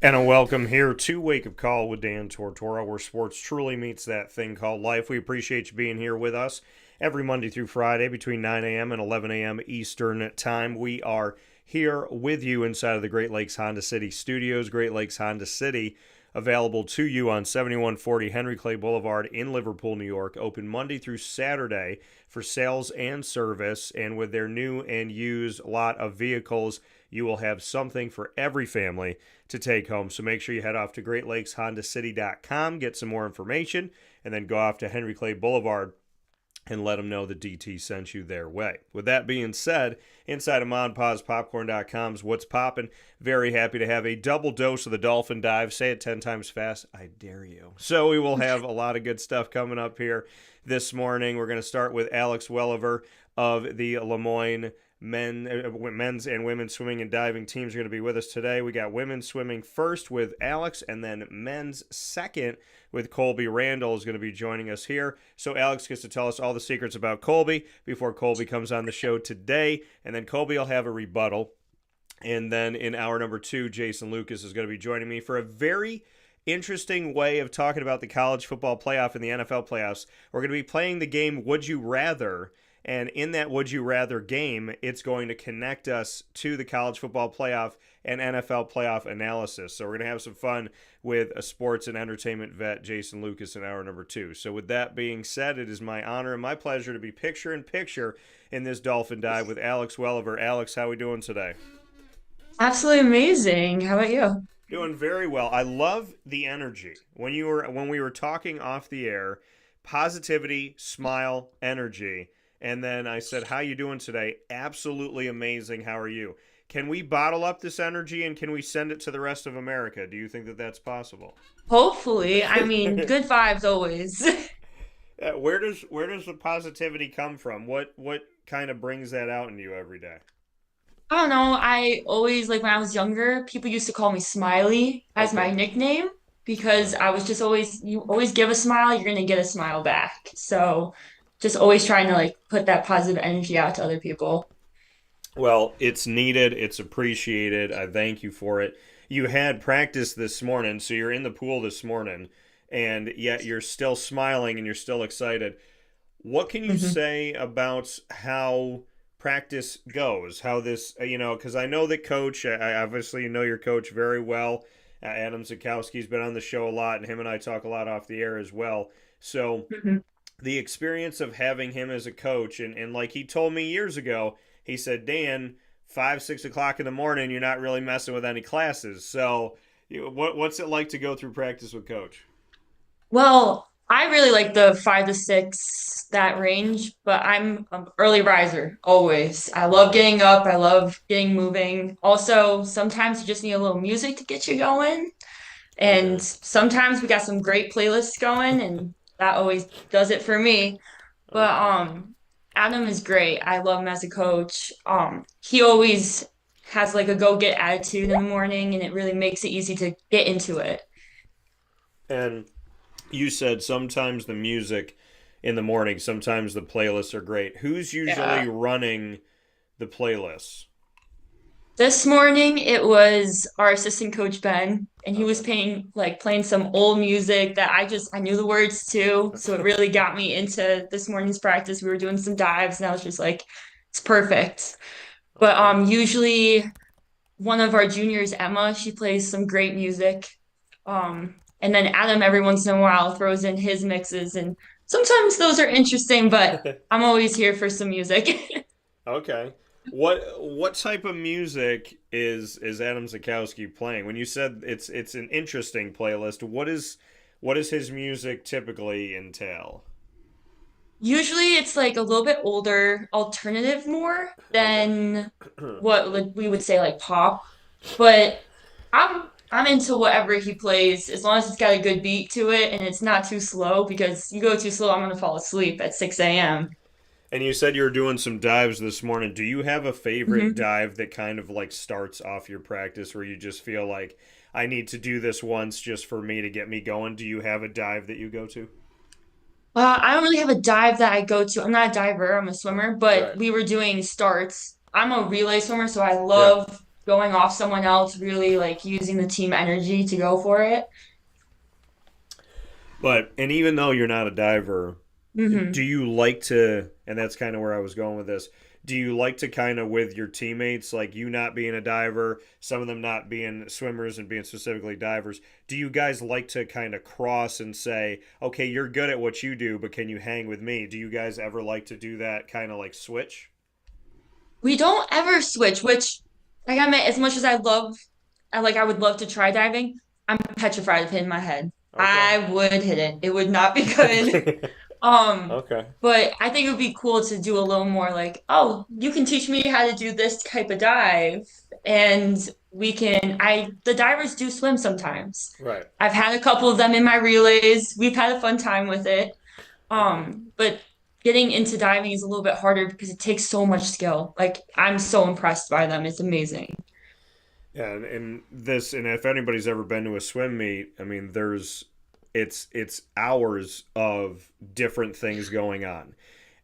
And a welcome here to Wake Up Call with Dan Tortora, where sports truly meets that thing called life. We appreciate you being here with us every Monday through Friday between 9 a.m. and 11 a.m. Eastern Time. We are here with you inside of the Great Lakes Honda City studios. Great Lakes Honda City, available to you on 7140 Henry Clay Boulevard in Liverpool, New York. Open Monday through Saturday for sales and service. And with their new and used lot of vehicles, you will have something for every family to take home. So make sure you head off to GreatLakesHondaCity.com, get some more information, and then go off to Henry Clay Boulevard and let them know the DT sent you their way. With that being said, inside of MonPawsPopcorn.com's What's Poppin', very happy to have a double dose of the Dolphin Dive. Say it 10 times fast. I dare you. So we will have a lot of good stuff coming up here this morning. We're going to start with Alex Welliver of the Moyne men's and women's swimming and diving teams are going to be with us today. We got women's swimming first with Alex, and then men's second with Colby. Randall is going to be joining us here. So Alex gets to tell us all the secrets about Colby before Colby comes on the show today, and then Colby will have a rebuttal. And then in hour number 2, Jason Lucas is going to be joining me for a very interesting way of talking about the college football playoff and the NFL playoffs. We're going to be playing the game Would You Rather. And in that Would You Rather game, it's going to connect us to the college football playoff and NFL playoff analysis. So we're going to have some fun with a sports and entertainment vet, Jason Lucas, in hour number 2. So with that being said, it is my honor and my pleasure to be picture-in-picture in this Dolphin Dive with Alex Welliver. Alex, how are we doing today? Absolutely amazing. How about you? Doing very well. I love the energy. When we were talking off the air, positivity, smile, energy. And then I said, how you doing today? Absolutely amazing. How are you? Can we bottle up this energy and can we send it to the rest of America? Do you think that that's possible? Hopefully. I mean, good vibes always. Where does the positivity come from? What kind of brings that out in you every day? I don't know. I always, like when I was younger, people used to call me Smiley as my Okay. nickname because I was just always, you always give a smile, you're gonna get a smile back. So just always trying to like put that positive energy out to other people. Well, it's needed. It's appreciated. I thank you for it. You had practice this morning, so you're in the pool this morning, and yet you're still smiling and you're still excited. What can you hmm say about how practice goes? How this, because I know that coach, I obviously know your coach very well. Adam Zakowski's been on the show a lot, and him and I talk a lot off the air as well. So hmm the experience of having him as a coach, and like he told me years ago, he said, Dan, 5, 6 o'clock in the morning, you're not really messing with any classes. So, what's it like to go through practice with coach? Well, I really like the 5 to 6, that range, but I'm an early riser always. I love Okay. getting up. I love getting moving. Also, sometimes you just need a little music to get you going. And Okay. sometimes we got some great playlists going, and that always does it for me. But Okay. Adam is great. I love him as a coach. He always has like a go get attitude in the morning, and it really makes it easy to get into it. And you said sometimes the music in the morning, sometimes the playlists are great. Who's usually Yeah. running the playlists? This morning it was our assistant coach Ben, and he was Okay. playing some old music that I knew the words to, so it really got me into this morning's practice. We were doing some dives, and I was just like, it's perfect. But Okay. usually one of our juniors, Emma, she plays some great music. And then Adam every once in a while throws in his mixes, and sometimes those are interesting, but I'm always here for some music. Okay. What type of music is Adam Zakowski playing? When you said it's an interesting playlist, what is his music typically entail? Usually it's like a little bit older alternative more Okay. than we would say like pop. But I'm into whatever he plays as long as it's got a good beat to it and it's not too slow because you go too slow, I'm gonna fall asleep at 6 a.m. And you said you were doing some dives this morning. Do you have a favorite hmm dive that kind of like starts off your practice where you just feel like I need to do this once just for me to get me going? Do you have a dive that you go to? I don't really have a dive that I go to. I'm not a diver, I'm a swimmer, but Right. we were doing starts. I'm a relay swimmer, so I Yeah. love going off someone else, really like using the team energy to go for it. And even though you're not a diver, do Hmm. you like to, and that's kind of where I was going with this, do you like to kind of with your teammates, like you not being a diver, some of them not being swimmers and being specifically divers, do you guys like to kind of cross and say, okay, you're good at what you do, but can you hang with me? Do you guys ever like to do that kind of like switch? We don't ever switch, which like I mean, as much as I would love to try diving, I'm petrified of hitting my head. Okay. I would hit it. It would not be good. Um, Okay. but I think it would be cool to do a little more like, oh, you can teach me how to do this type of dive. And the divers do swim sometimes. Right. I've had a couple of them in my relays. We've had a fun time with it. Okay. But getting into diving is a little bit harder because it takes so much skill. Like I'm so impressed by them. It's amazing. Yeah, and if anybody's ever been to a swim meet, I mean, it's hours of different things going on.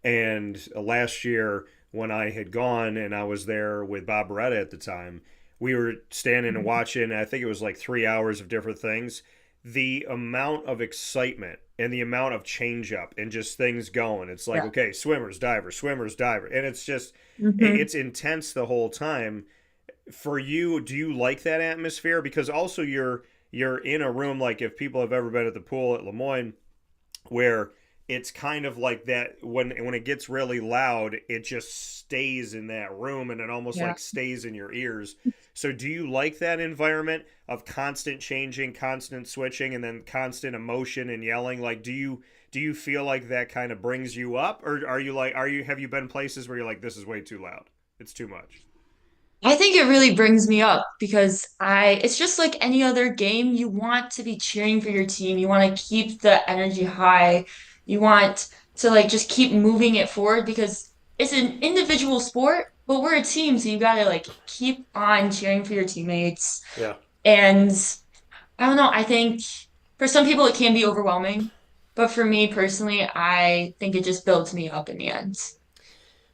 And last year when I had gone and I was there with Bob Beretta at the time, we were standing and watching. I think it was like 3 hours of different things. The amount of excitement and the amount of change up and just things going. It's like, Yeah. okay, swimmers, diver, and it's just Hmm. it's intense the whole time. For you, do you like that atmosphere? Because also you're in a room, like if people have ever been at the pool at Moyne, where it's kind of like that when it gets really loud, it just stays in that room and it almost Yeah. like stays in your ears. So do you like that environment of constant changing, constant switching, and then constant emotion and yelling? Like do you feel like that kind of brings you up, or are you have you been places where you're like, this is way too loud, it's too much? I think it really brings me up because it's just like any other game. You want to be cheering for your team. You want to keep the energy high. You want to like just keep moving it forward because it's an individual sport, but we're a team. So you got to like keep on cheering for your teammates. Yeah. And I don't know. I think for some people it can be overwhelming, but for me personally, I think it just builds me up in the end.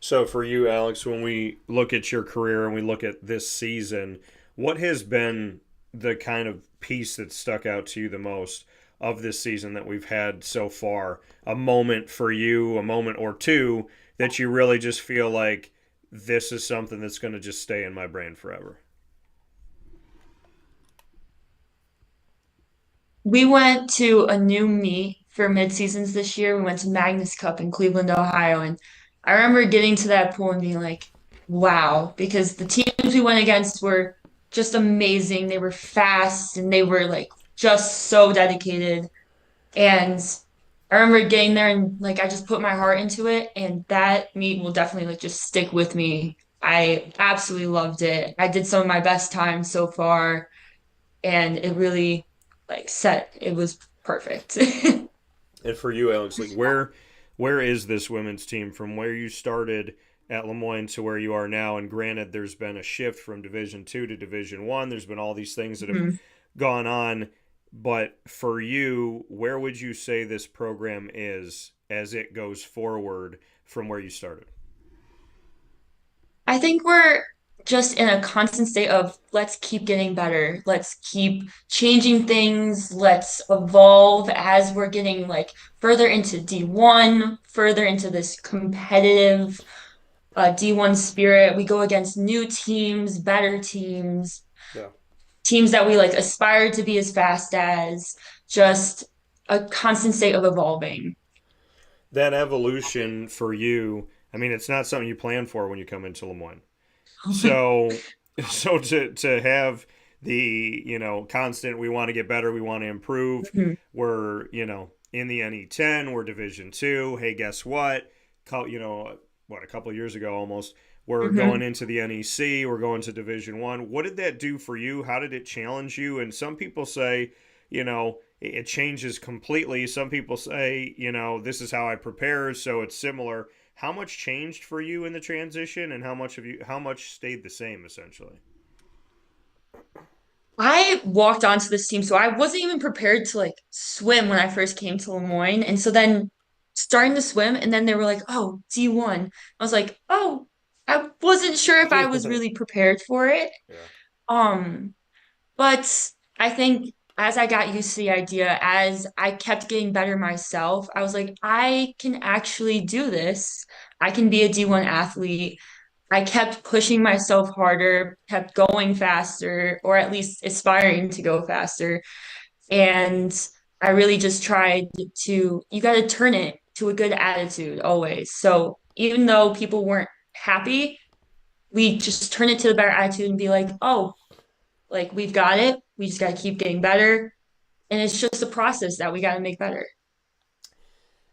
So for you, Alex, when we look at your career and we look at this season, what has been the kind of piece that stuck out to you the most of this season that we've had so far? A moment for you, a moment or two that you really just feel like this is something that's going to just stay in my brain forever. We went to a new meet for mid-seasons this year. We went to Magnus Cup in Cleveland, Ohio, and I remember getting to that pool and being like, wow, because the teams we went against were just amazing. They were fast and they were like just so dedicated. And I remember getting there and like I just put my heart into it, and that meet will definitely like just stick with me. I absolutely loved it. I did some of my best times so far, and it really it was perfect. And for you, Alex, like where is this women's team from where you started at Lemoyne to where you are now? And granted, there's been a shift from Division 2 to Division 1. There's been all these things that have Mhm. gone on. But for you, where would you say this program is as it goes forward from where you started? I think we're just in a constant state of let's keep getting better. Let's keep changing things. Let's evolve as we're getting like further into D1, further into this competitive D1 spirit. We go against new teams, better teams, Yeah. teams that we like aspire to be as fast as, just a constant state of evolving. That evolution for you, I mean, it's not something you plan for when you come into Lemoyne. So, so to have the constant, we want to get better, we want to improve. Mhm. We're in the NE10, we're Division 2. Hey, guess what? What, a couple of years ago almost, we're going Mhm. into the NEC. We're going to Division 1. What did that do for you? How did it challenge you? And some people say, it changes completely. Some people say, this is how I prepare, so it's similar. How much changed for you in the transition, and how much stayed the same essentially? I walked onto this team, so I wasn't even prepared to like swim when I first came to Lemoyne. And so then starting to swim, and then they were like, oh, D1. I was like, oh. I wasn't sure if I was really prepared for it. Yeah. Um, but I think as I got used to the idea, as I kept getting better myself, I was like, I can actually do this. I can be a D1 athlete. I kept pushing myself harder, kept going faster, or at least aspiring to go faster. And I really just tried you got to turn it to a good attitude always. So even though people weren't happy, we just turn it to the better attitude and be like, oh, like we've got it. We just got to keep getting better. And it's just a process that we got to make better.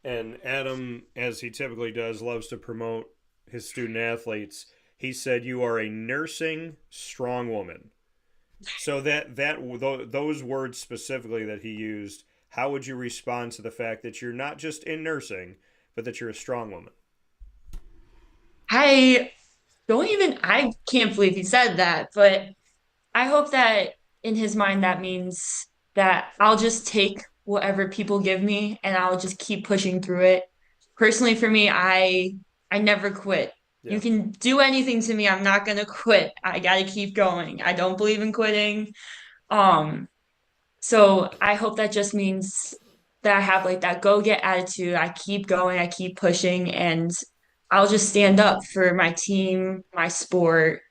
And Adam, as he typically does, loves to promote his student athletes. He said, "You are a nursing strong woman." So those words specifically that he used, how would you respond to the fact that you're not just in nursing, but that you're a strong woman? I I can't believe he said that, but I hope that in his mind that means that I'll just take whatever people give me and I'll just keep pushing through it. Personally, for me, I never quit. You Yeah. can do anything to me, I'm not gonna quit. I gotta keep going. I don't believe in quitting. Um, so I hope that just means that I have like that go get attitude. I keep going, I keep pushing, and I'll just stand up for my team, my sport,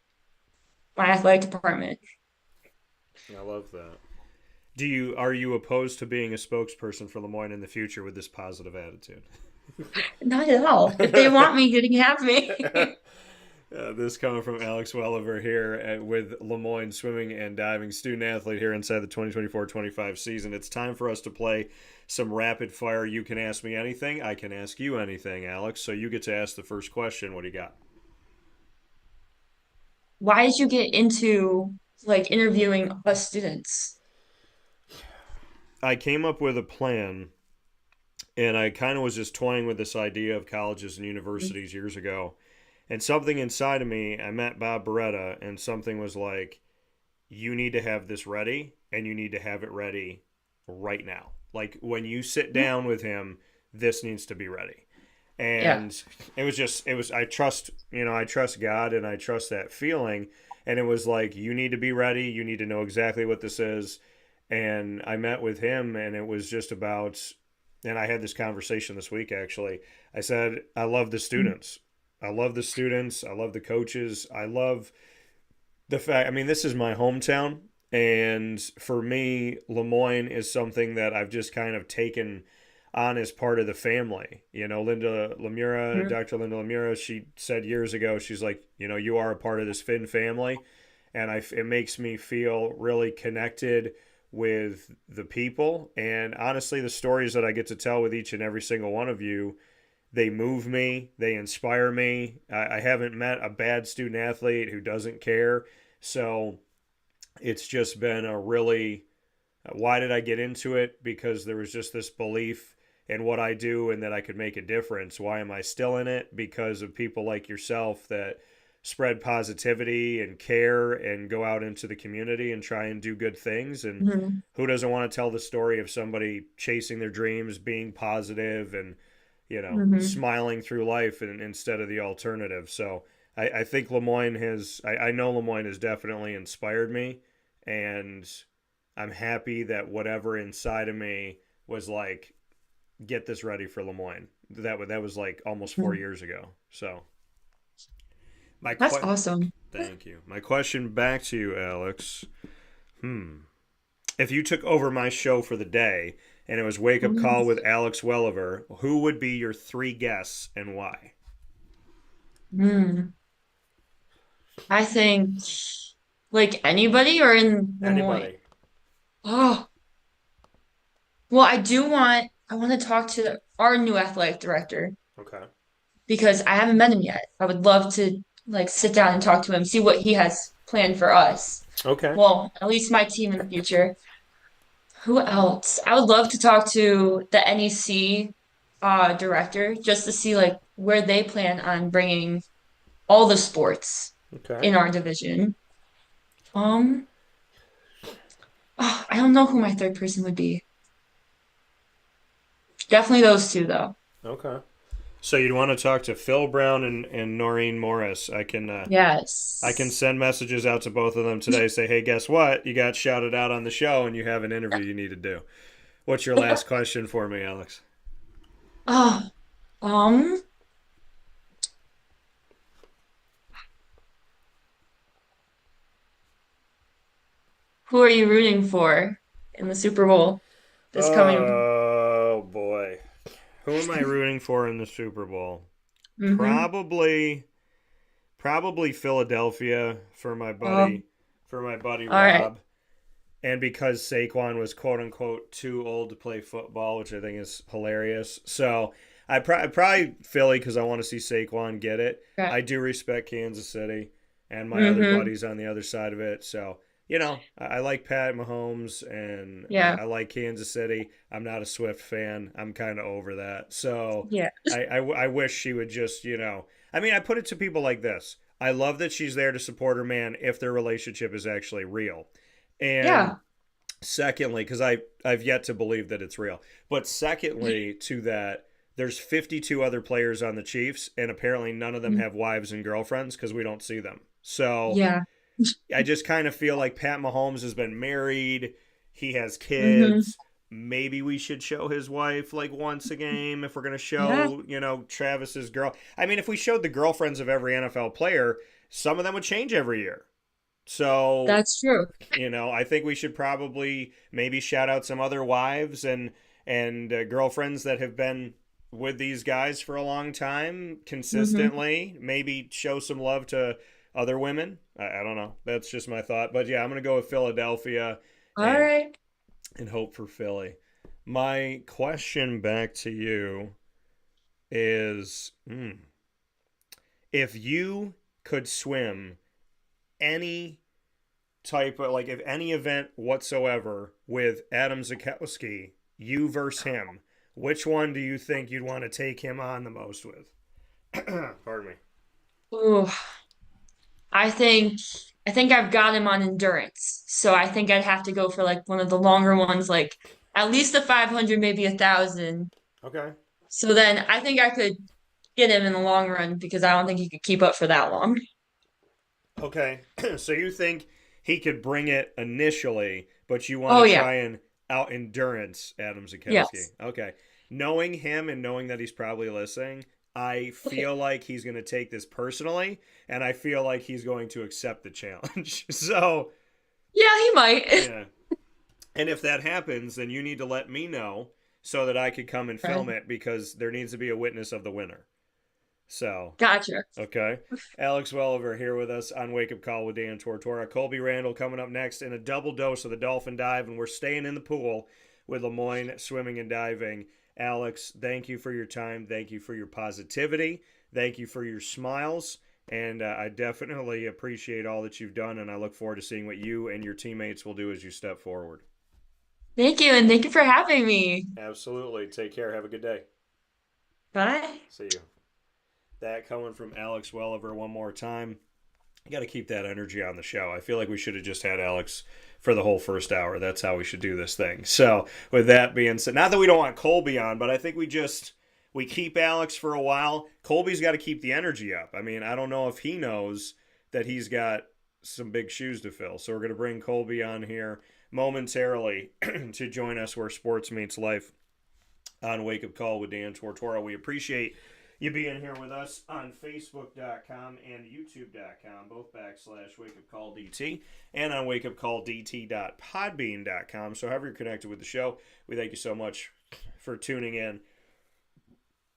my athletic department. I love that. Are you opposed to being a spokesperson for Lemoyne in the future with this positive attitude? Not at all. If they want me, you can have me. This coming from Alex Welliver here with Lemoyne swimming and diving student athlete here inside the 2024-25 season. It's time for us to play some rapid fire. You can ask me anything. I can ask you anything, Alex. So you get to ask the first question. What do you got? Why did you get into like interviewing us students? I came up with a plan, and I kind of was just toying with this idea of colleges and universities years ago. And something inside of me, I met Bob Beretta, and something was like, you need to have this ready, and you need to have it ready right now. Like when you sit down with him, this needs to be ready. Yeah. And I trust, I trust God and I trust that feeling. And it was like, you need to be ready. You need to know exactly what this is. And I met with him, and it was just about, and I had this conversation this week actually. I said, I love the students. I love the students. I love the coaches. I love the fact, I mean, this is my hometown. And for me, Lemoyne is something that I've just kind of taken on as part of the family. Linda Lemura, Mhm. Dr. Linda Lemura, she said years ago, she's like, you are a part of this Finn family. And it makes me feel really connected with the people. And honestly, the stories that I get to tell with each and every single one of you, they move me, they inspire me. I haven't met a bad student athlete who doesn't care. So it's just been a really, why did I get into it? Because there was just this belief in what I do and that I could make a difference. Why am I still in it? Because of people like yourself that spread positivity and care and go out into the community and try and do good things. And Mhm. who doesn't want to tell the story of somebody chasing their dreams, being positive and, Mhm. smiling through life instead of the alternative. So I think Lemoyne I know Lemoyne has definitely inspired me. And I'm happy that whatever inside of me was like, get this ready for Lemoyne. That was like almost 4 years ago. So my That's que- awesome. thank you. My question back to you, Alex. If you took over my show for the day and it was Wake Up Call with Alex Welliver, who would be your three guests and why? Mm. I think like anybody or in Lemoyne. Anybody. Oh, well, I want to talk to our new athletic director Okay. because I haven't met him yet. I would love to like sit down and talk to him, see what he has planned for us. Okay. Well, at least my team in the future. Who else? I would love to talk to the NEC director just to see like where they plan on bringing all the sports Okay. in our division. Um, I don't know who my third person would be. Definitely those two though. Okay. So you'd want to talk to Phil Brown and Noreen Morris. I can Yes. send messages out to both of them today. Say, hey, guess what? You got shouted out on the show, and you have an interview you need to do. What's your last question for me, Alex? Oh, um, who are you rooting for in the Super Bowl this coming? Oh boy, who am I rooting for in the Super Bowl? Mm-hmm. Probably, probably Philadelphia Um, for my buddy all right. Rob, and because Saquon was quote unquote too old to play football, which I think is hilarious. So probably Philly because I want to see Saquon get it. Okay. I do respect Kansas City and my other Mm-hmm. buddies on the other side of it. So I like Pat Mahomes and Yeah. I like Kansas City. I'm not a Swift fan. I'm kind of over that. So Yeah. I wish she would just I mean I put it to people like this. I love that she's there to support her man if their relationship is actually real. And Yeah. secondly, because I've yet to believe that it's real, but secondly to that, there's 52 other players on the Chiefs, and apparently none of them have wives and girlfriends because we don't see them. So Yeah. I just kind of feel like Pat Mahomes has been married, he has Mm-hmm. kids. Maybe we should show his wife like once a game if we're going to Yeah. show, Travis's girl. I mean, if we showed the girlfriends of every NFL player, some of them would change every year. So That's true. I think we should probably maybe shout out some other wives and girlfriends that have been with these guys for a long time Mm-hmm. consistently. Maybe show some love to other women. I don't know. That's just my thought. But yeah, I'm gonna go with Philadelphia All and right. and hope for Philly. My question back to you is, if you could swim any type of like if any event whatsoever with Adam Zakowski, you versus him, which one do you think you'd want to take him on the most with? Pardon me. Ooh, I think I think I've got him on endurance. So I think I'd have to go for like one of the longer ones, like at least a 500, maybe 1,000. Okay. So then I think I could get him in the long run because I don't think he could keep up for that long. Okay. So you think he could bring it initially, but you want Oh to yeah. try and out endurance Adam Zakowski. Yes. Okay. Knowing him and knowing that he's probably listening, I feel like he's going to take this personally, and I feel like he's going to accept the challenge. So, Yeah, he might. yeah. And if that happens, then you need to let me know so that I could come and film Okay. it because there needs to be a witness of the winner. So, Gotcha. okay. Alex Welliver here with us on Wake Up Call with Dan Tortora. Colby Randall coming up next in a double dose of the Dolphin Dive, and we're staying in the pool with Moyne swimming and diving. Alex, thank you for your time. Thank you for your positivity. Thank you for your smiles. And I definitely appreciate all that you've done, and I look forward to seeing what you and your teammates will do as you step forward. Thank you, and thank you for having me. Absolutely. Take care. Have a good day. Bye. See you. That coming from Alex Welliver one more time. You got to keep that energy on the show. I feel like we should have just had Alex for the whole first hour. That's how we should do this thing. So, with that being said, not that we don't want Colby on, but I think we keep Alex for a while. Colby's got to keep the energy up. I mean, I don't know if he knows that he's got some big shoes to fill. So, we're going to bring Colby on here momentarily to join us where sports meets life on Wake Up Call with Dan Tortora. We appreciate you being here with us on Facebook.com and YouTube.com, both / Wake Up Call DT, and on wakeupcalldt.podbean.com. So, however you're connected with the show, we thank you so much for tuning in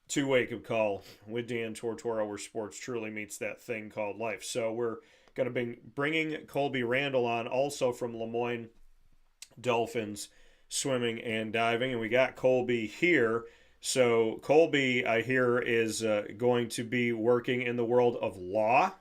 to Wake Up Call with Dan Tortora, where sports truly meets that thing called life. So, we're going to be bringing Colby Randall on, also from Moyne Dolphins swimming and diving, and we got Colby here. So Colby, I hear, is going to be working in the world of law.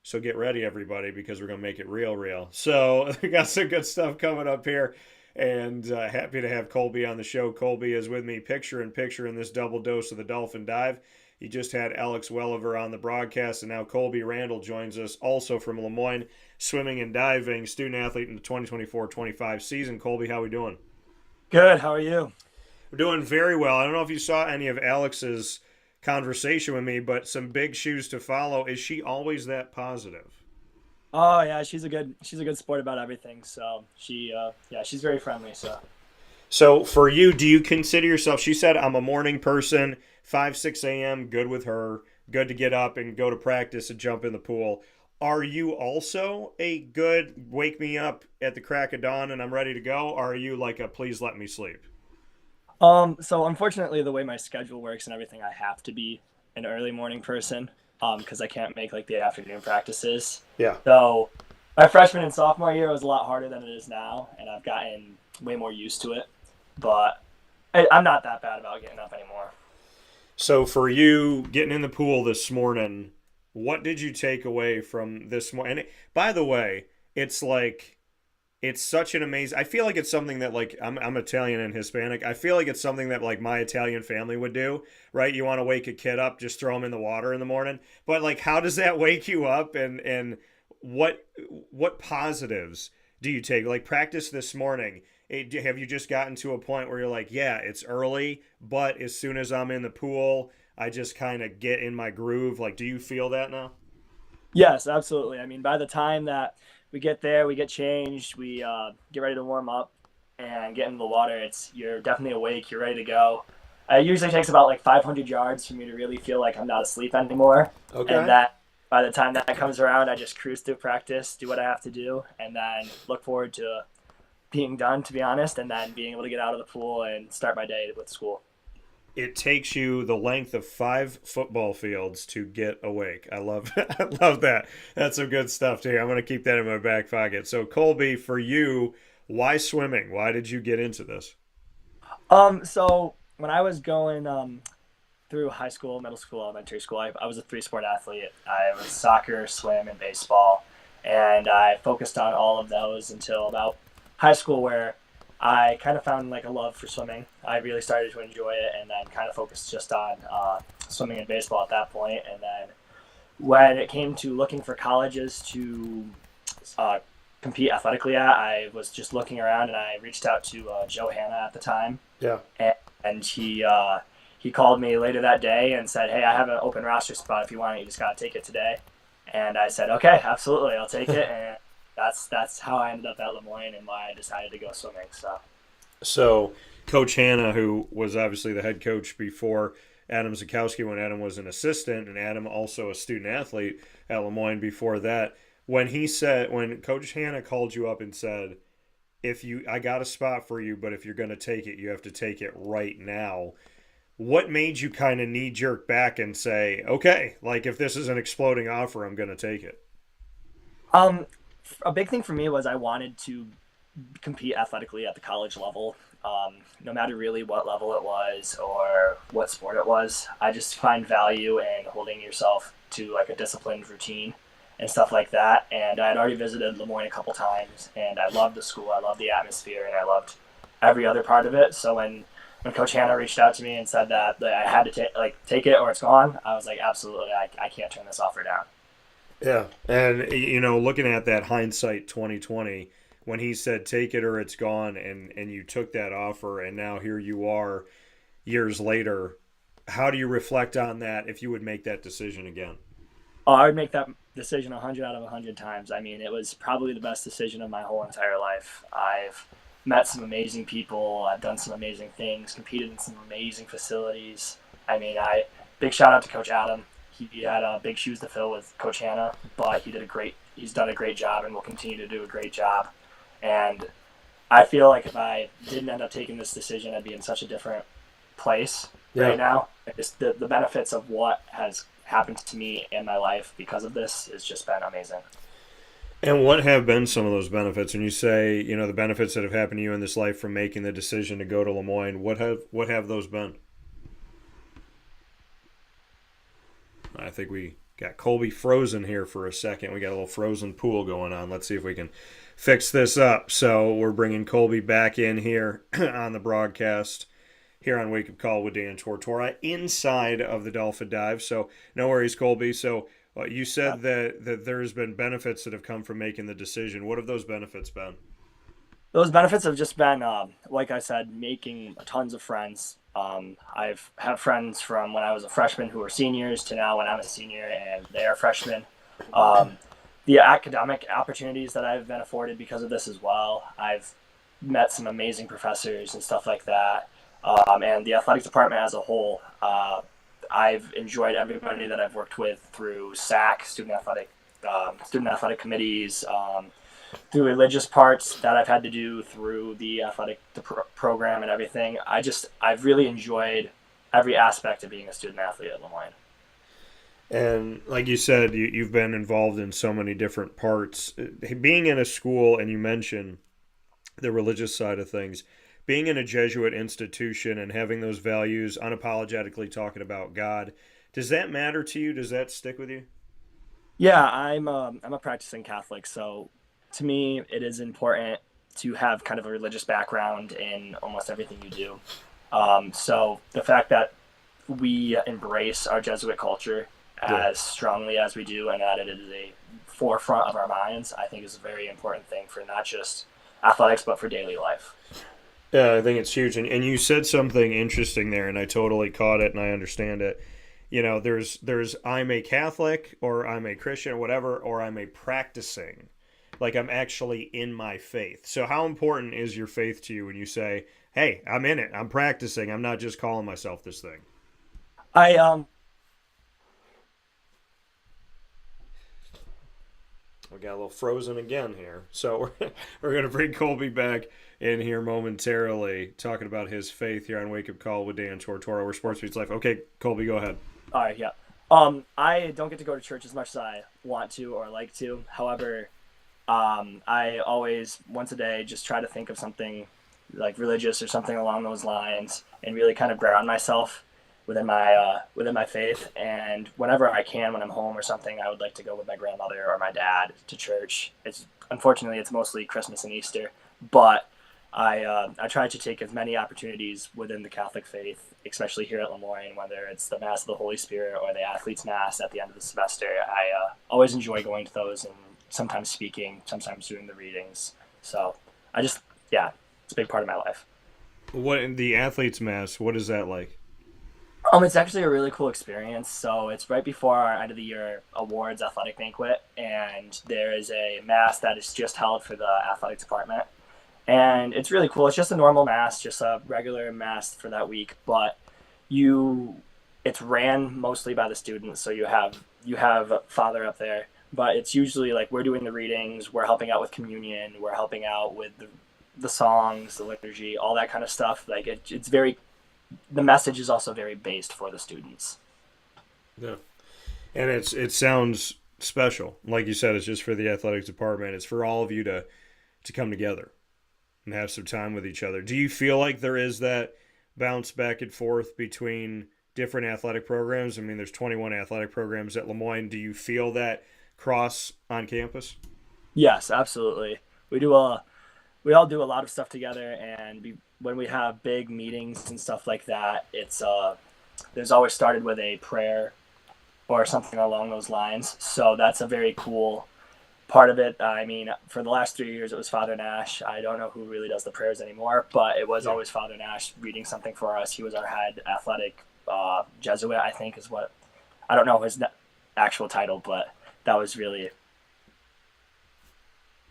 So get ready, everybody, because we're going to make it real, real. So we got some good stuff coming up here, and happy to have Colby on the show. Colby is with me picture in picture in this double dose of the Dolphin Dive. He just had Alex Welliver on the broadcast, and now Colby Randall joins us, also from Moyne, swimming and diving, student athlete in the 2024-25 season. Colby, how are we doing? Good. How are you? We're doing very well. I don't know if you saw any of Alex's conversation with me, but some big shoes to follow. Is she always that positive? Oh yeah, she's a good sport about everything. So yeah, she's very friendly. So So for you, do you consider yourself? She said, "I'm a morning person. 5 6 a.m. Good with her. Good to get up and go to practice and jump in the pool." Are you also a good wake me up at the crack of dawn and I'm ready to go? Or are you like a please let me sleep? so unfortunately, the way my schedule works and everything, I have to be an early morning person because I can't make like the afternoon practices. Yeah. So my freshman and sophomore year was a lot harder than it is now, and I've gotten way more used to it. But I'm not that bad about getting up anymore. So for you getting in the pool this morning, what did you take away from this morning? And by the way, it's like it's such an amazing. I feel like it's something that like I'm Italian and Hispanic. I feel like it's something that like my Italian family would do, right? You want to wake a kid up, just throw him in the water in the morning. But like, how does that wake you up? And what what positives do you take? Like practice this morning. Have you just gotten to a point where you're like, yeah, it's early, but as soon as I'm in the pool, I just kind of get in my groove. Like, do you feel that now? Yes, absolutely. I mean, by the time that we get there, we get changed, we get ready to warm up and get into the water. It's you're definitely awake. You're ready to go. It usually takes about like 500 yards for me to really feel like I'm not asleep anymore. And Okay. that by the time that comes around, I just cruise through practice, do what I have to do, and then look forward to being done. To be honest, and then being able to get out of the pool and start my day with school. It takes you the length of 5 football fields to get awake. I love I love that. That's some good stuff to hear. I'm going to keep that in my back pocket. So Colby, for you, why swimming? Why did you get into this? So when I was going through high school, middle school, elementary school, I was a three-sport athlete. I was soccer, swim, and baseball, and I focused on all of those until about high school, where I kind of found like a love for swimming. I really started to enjoy it, and then kind of focused just on swimming and baseball at that point. And then when it came to looking for colleges to uh, compete athletically at, I was just looking around, and I reached out to Joe Hanna at the time, Yeah. and he called me later that day and said, "Hey, I have an open roster spot if you want it. You just gotta take it today." And I said, "Okay, absolutely, I'll take it." And that's how I ended up at Moyne and why I decided to go swimming. So So Coach Hanna, who was obviously the head coach before Adam Zakowski when Adam was an assistant, and Adam also a student athlete at Lemoyne before that, when Coach Hanna called you up and said, if you I got a spot for you, but if you're gonna take it, you have to take it right now. What made you kind of knee jerk back and say, okay, like if this is an exploding offer, I'm gonna take it? um, a big thing for me was I wanted to compete athletically at the college level. No matter really what level it was or what sport it was, I just find value in holding yourself to like a disciplined routine and stuff like that. And I had already visited Lemoyne a couple times, and I loved the school, I loved the atmosphere, and I loved every other part of it. So when Coach Hanna reached out to me and said that I had to take it or it's gone, I was like, absolutely, I can't turn this offer down. Yeah, and looking at that hindsight 2020, when he said take it or it's gone, and you took that offer, and now here you are years later. How do you reflect on that if you would make that decision again? I would make that decision 100 out of 100 times. I mean, it was probably the best decision of my whole entire life. I've met some amazing people. I've done some amazing things, competed in some amazing facilities. I mean, big shout out to Coach Adam. He had big shoes to fill with Coach Hanna, but he's done a great job and will continue to do a great job. And I feel like if I didn't end up taking this decision, I'd be in such a different place Yeah. right now. Just the benefits of what has happened to me in my life because of this has just been amazing. And what have been some of those benefits? When you say, the benefits that have happened to you in this life from making the decision to go to Lemoyne, what have those been? I think we got Colby frozen here for a second. We got a little frozen pool going on. Let's see if we can fix this up. So we're bringing Colby back in here on the broadcast here on Wake Up Call with Dan Tortora inside of the Dolphin Dive. So no worries, Colby. So you said that there's been benefits that have come from making the decision. What have those benefits been? Those benefits have just been, like I said, making tons of friends, I've had friends from when I was a freshman who are seniors to now when I'm a senior and they are freshmen. Um, the academic opportunities that I've been afforded because of this as well. I've met some amazing professors and stuff like that. And the athletics department as a whole, I've enjoyed everybody that I've worked with through SAC, student athletic committees, through religious parts that I've had to do through the program and everything. I've really enjoyed every aspect of being a student athlete at Lemoyne. And like you said, you've been involved in so many different parts. Being in a school, and you mentioned the religious side of things, being in a Jesuit institution and having those values, unapologetically talking about God, does that matter to you? Does that stick with you? Yeah, I'm a practicing Catholic, so to me it is important to have kind of a religious background in almost everything you do. So the fact that we embrace our Jesuit culture Yeah. as strongly as we do and that it is a forefront of our minds, I think is a very important thing for not just athletics but for daily life. Yeah, I think it's huge. And you said something interesting there, and I totally caught it and I understand it. There's I'm a Catholic or I'm a Christian or whatever, or I'm a practicing. Like I'm actually in my faith. So how important is your faith to you when you say, hey, I'm in it, I'm practicing, I'm not just calling myself this thing? I We got a little frozen again here. So we're going to bring Colby back in here momentarily, talking about his faith here on Wake Up Call with Dan Tortora, where Sports Meets Life. Okay, Colby, go ahead. All right, yeah. I don't get to go to church as much as I want to or like to. However, I always once a day just try to think of something like religious or something along those lines, and really kind of ground myself within my faith. And whenever I can, when I'm home or something, I would like to go with my grandmother or my dad to church. It's mostly Christmas and Easter, but I try to take as many opportunities within the Catholic faith, especially here at Lemoyne, whether it's the Mass of the Holy Spirit or the Athletes Mass at the end of the semester. I always enjoy going to those and sometimes speaking, sometimes doing the readings. So yeah, it's a big part of my life. What in the athletes mass? What is that like? It's actually a really cool experience. So it's right before our end of the year awards athletic banquet, and there is a mass that is just held for the athletic department. And it's really cool. It's just a normal mass, just a regular mass for that week, but it's ran mostly by the students. So you have Father up there, but it's usually like we're doing the readings, we're helping out with communion, we're helping out with the songs, the liturgy, all that kind of stuff. Like it's very the message is also very based for the students. Yeah. And it sounds special. Like you said, it's just for the athletics department. It's for all of you to come together and have some time with each other. Do you feel like there is that bounce back and forth between different athletic programs? I mean, there's 21 athletic programs at Lemoyne. Do you feel that cross on campus? Yes, absolutely. We all do a lot of stuff together, and when we have big meetings and stuff like that, it's there's always started with a prayer or something along those lines. So that's a very cool part of it. I mean, for the last 3 years, it was Father Nash. I don't know who really does the prayers anymore, but it was always Father Nash reading something for us. He was our head athletic Jesuit, I think is what, I don't know his actual title, but that was really.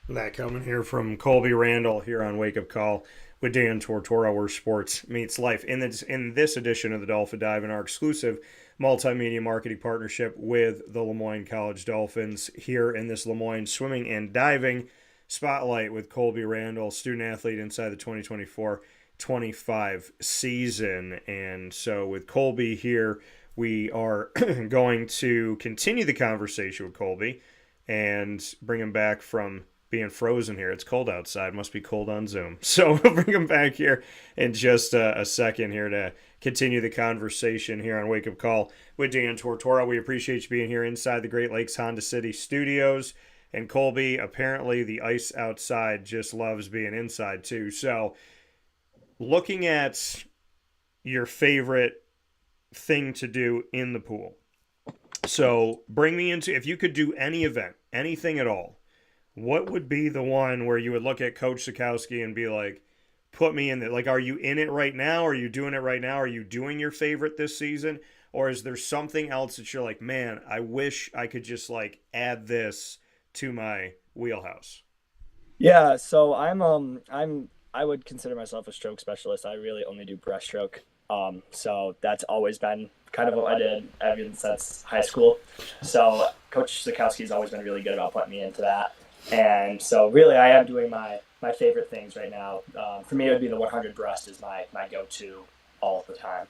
That coming here from Colby Randall here on Wake Up Call with Dan Tortora, where sports meets life. In this edition of the Dolphin Dive, in our exclusive multimedia marketing partnership with the Lemoyne College Dolphins, here in this Lemoyne swimming and diving spotlight with Colby Randall, student athlete inside the 2024-25 season. And so with Colby here, we are going to continue the conversation with Colby and bring him back from being frozen here. It's cold outside. Must be cold on Zoom. So we'll bring him back here in just a second here to continue the conversation here on Wake Up Call with Dan Tortora. We appreciate you being here inside the Great Lakes Honda City studios. And Colby, apparently the ice outside just loves being inside too. So looking at your favorite thing to do in the pool. So bring me into, if you could do any event, anything at all, what would be the one where you would look at Coach Sikowski and be like, put me in it. Like, are you in it right now? Are you doing it right now? Are you doing your favorite this season? Or is there something else that you're like, man, I wish I could just like add this to my wheelhouse? Yeah, so I would consider myself a stroke specialist. I really only do breaststroke. So that's always been kind of what I did ever since high school. So Coach Zakowski's always been really good about putting me into that. And so really I am doing my favorite things right now. For me, it would be the 100 breast is my go-to all the time.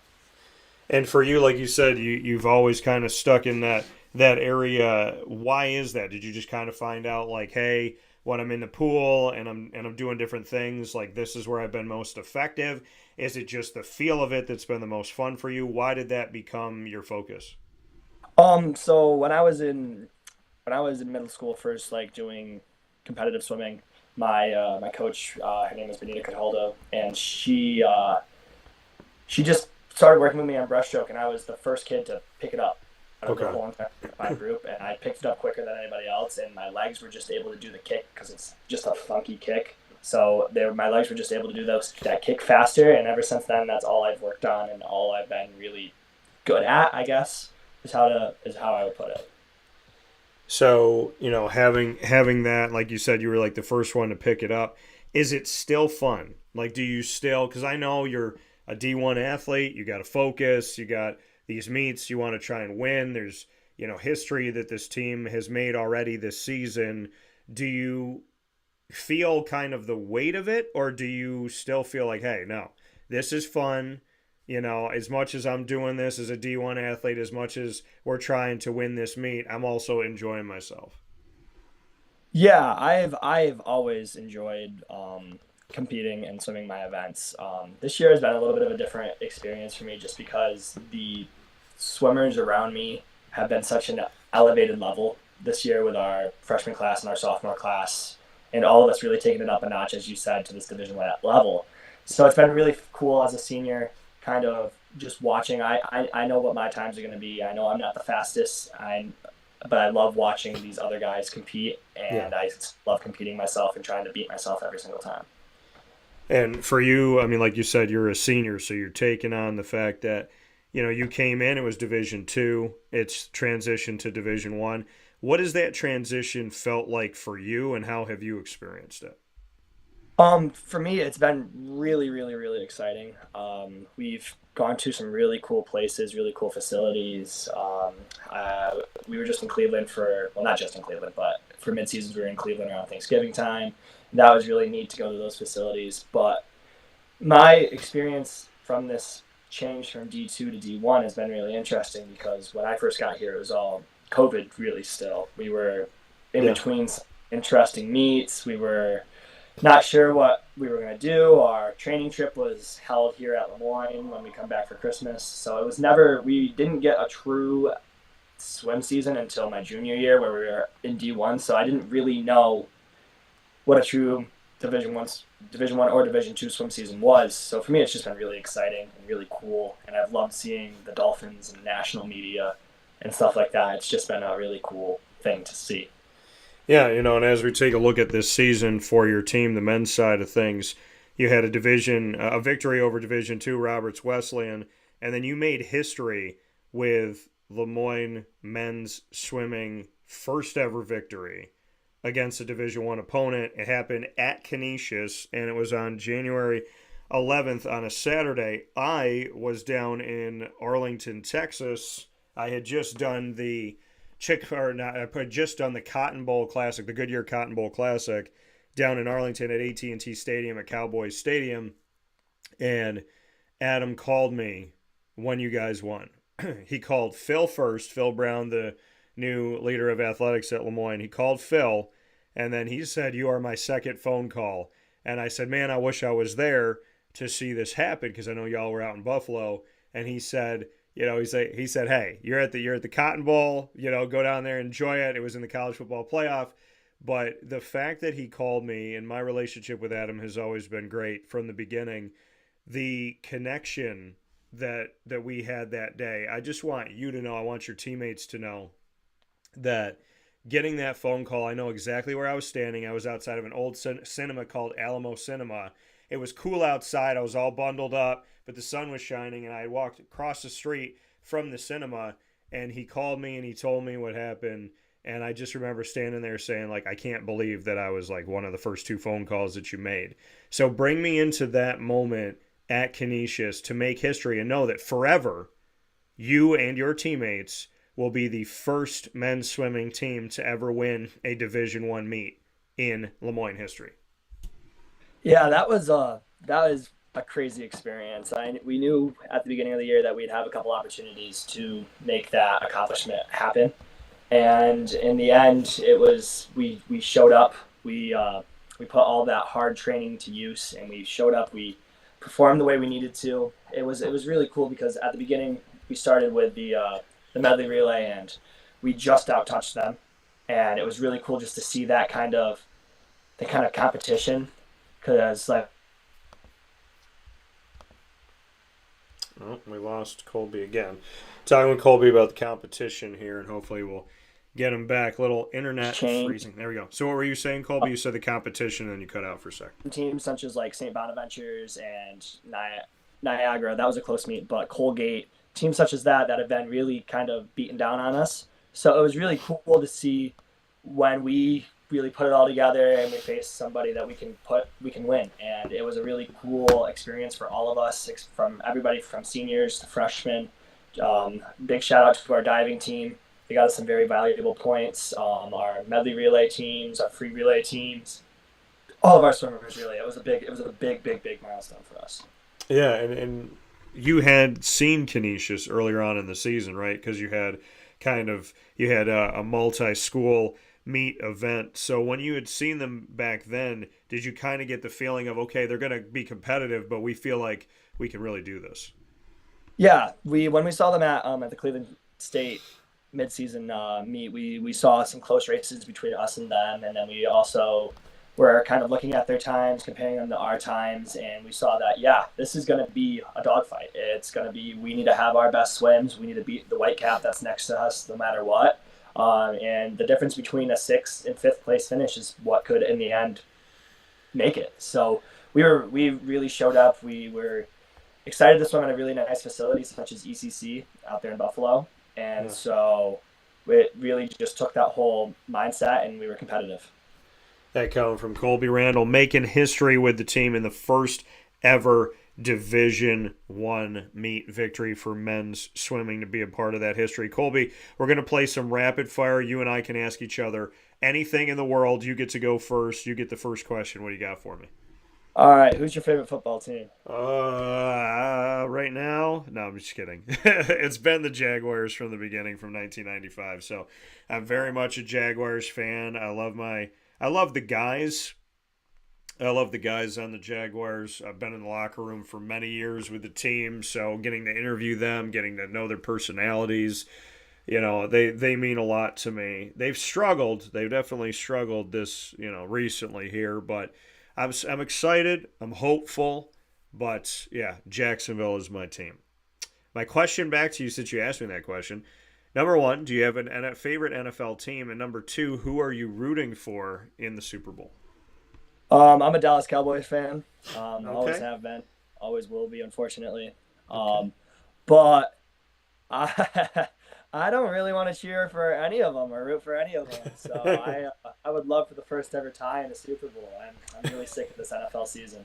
And for you, like you said, you've always kind of stuck in that area. Why is that? Did you just kind of find out like, hey, when I'm in the pool and I'm doing different things, like this is where I've been most effective? Is it just the feel of it that's been the most fun for you? Why did that become your focus? So when I was in middle school, first like doing competitive swimming, my coach, her name is Benita Cataldo, and she just started working with me on breaststroke, and I was the first kid to pick it up out of the Okay. whole entire my group, and I picked it up quicker than anybody else, and my legs were just able to do the kick because it's just a funky kick. So my legs were just able to do that kick faster, and ever since then, that's all I've worked on and all I've been really good at. I guess is how I would put it. So, having that, like you said, you were like the first one to pick it up. Is it still fun? Like, do you still, because I know you're a D1 athlete, you got to focus, you got these meets, you want to try and win. There's, history that this team has made already this season. Do you feel kind of the weight of it, or do you still feel like, hey, no, this is fun? As much as I'm doing this as a D1 athlete, as much as we're trying to win this meet, I'm also enjoying myself. Yeah, I've always enjoyed competing and swimming my events. This year has been a little bit of a different experience for me, just because the swimmers around me have been such an elevated level this year with our freshman class and our sophomore class, and all of us really taking it up a notch, as you said, to this Division One level. So it's been really cool as a senior, kind of just watching. I know what my times are going to be. I know I'm not the fastest. But I love watching these other guys compete, Yeah. and I love competing myself and trying to beat myself every single time. And for you, I mean, like you said, you're a senior, so you're taking on the fact that, you came in, it was Division 2, it's transitioned to Division 1. What has that transition felt like for you, and how have you experienced it? For me, it's been really, really, really exciting. We've gone to some really cool places, really cool facilities. We were just in Cleveland well, not just in Cleveland, but for mid-seasons, we were in Cleveland around Thanksgiving time. That was really neat to go to those facilities. But my experience from this change from D2 to D1 has been really interesting, because when I first got here, it was all COVID really still. We were in Yeah. between some interesting meets. We were not sure what we were going to do. Our training trip was held here at Moyne when we come back for Christmas. So it was never, we didn't get a true swim season until my junior year, where we were in D1. So I didn't really know what a true Division 1 or Division 2 swim season was. So for me, it's just been really exciting and really cool. And I've loved seeing the Dolphins and national media and stuff like that. It's just been a really cool thing to see. Yeah, and as we take a look at this season for your team, the men's side of things, you had a victory over Division 2 Roberts Wesleyan, and then you made history with Lemoyne men's swimming first ever victory against a Division 1 opponent. It happened at Canisius, and it was on January 11th on a Saturday. I was down in Arlington, Texas. I had just done the I had just done the Cotton Bowl Classic, the Goodyear Cotton Bowl Classic, down in Arlington at AT&T Stadium at Cowboys Stadium, and Adam called me when you guys won. He called Phil first, Phil Brown, the new leader of athletics at Lemoyne. He called Phil, and then he said, "You are my second phone call." And I said, "Man, I wish I was there to see this happen, because I know y'all were out in Buffalo." And he said, he said, "Hey, you're at the Cotton Bowl. Go down there, enjoy it. It was in the college football playoff." But the fact that he called me, and my relationship with Adam has always been great from the beginning, the connection that we had that day, I just want you to know, I want your teammates to know that getting that phone call, I know exactly where I was standing. I was outside of an old cinema called Alamo Cinema, It was cool outside. I was all bundled up, but the sun was shining, and I had walked across the street from the cinema, and he called me and he told me what happened. And I just remember standing there saying, like, I can't believe that I was like one of the first two phone calls that you made. So bring me into that moment at Canisius to make history and know that forever you and your teammates will be the first men's swimming team to ever win a Division I meet in Moyne history. Yeah, that was a crazy experience. We knew at the beginning of the year that we'd have a couple opportunities to make that accomplishment happen, and in the end, it was we showed up. We put all that hard training to use, and we showed up. We performed the way we needed to. It was really cool because at the beginning we started with the medley relay, and we just out touched them, and it was really cool just to see that kind of competition, because like. Oh, we lost Colby again. Talking with Colby about the competition here, and hopefully we'll get him back. Little internet freezing. There we go. So what were you saying, Colby? You said the competition, and then you cut out for a second. Teams such as like St. Bonaventures and Niagara, that was a close meet, but Colgate, teams such as that have been really kind of beaten down on us. So it was really cool to see when we really put it all together and we face somebody that we can win. And it was a really cool experience for all of us, from everybody from seniors to freshmen. Big shout out to our diving team. They got us some very valuable points. Our medley relay teams, our free relay teams, all of our swimmers. Really, it was a big milestone for us. Yeah, and you had seen Canisius earlier on in the season, right? Because you had a multi-school meet event. So when you had seen them back then, did you kind of get the feeling of, okay, they're going to be competitive, but we feel like we can really do this? Yeah, when we saw them at the Cleveland State midseason meet, we saw some close races between us and them, and then we also were kind of looking at their times, comparing them to our times, and we saw that, yeah, this is going to be a dogfight. It's going to be, we need to have our best swims. We need to beat the white cap that's next to us no matter what. And the difference between a 6th and 5th place finish is what could, in the end, make it. So we really showed up. We were excited to swim in a really nice facility such as ECC out there in Buffalo. And so it really just took that whole mindset, and we were competitive. That coming from Colby Randall, making history with the team in the first ever Division I meet victory for men's swimming to be a part of that history. Colby, we're going to play some rapid fire. You and I can ask each other anything in the world. You get to go first. You get the first question. What do you got for me? All right. Who's your favorite football team? Right now? No, I'm just kidding. It's been the Jaguars from the beginning, from 1995. So I'm very much a Jaguars fan. I love the guys. I love the guys on the Jaguars. I've been in the locker room for many years with the team, so getting to interview them, getting to know their personalities, they mean a lot to me. They've struggled. They've definitely struggled this, recently here, but I'm excited. I'm hopeful, but yeah, Jacksonville is my team. My question back to you, since you asked me that question: number one, do you have a favorite NFL team? And number two, who are you rooting for in the Super Bowl? I'm a Dallas Cowboys fan. Okay. Always have been, always will be, unfortunately. Okay. But I don't really want to cheer for any of them or root for any of them. So I would love for the first ever tie in a Super Bowl. I'm really sick of this NFL season.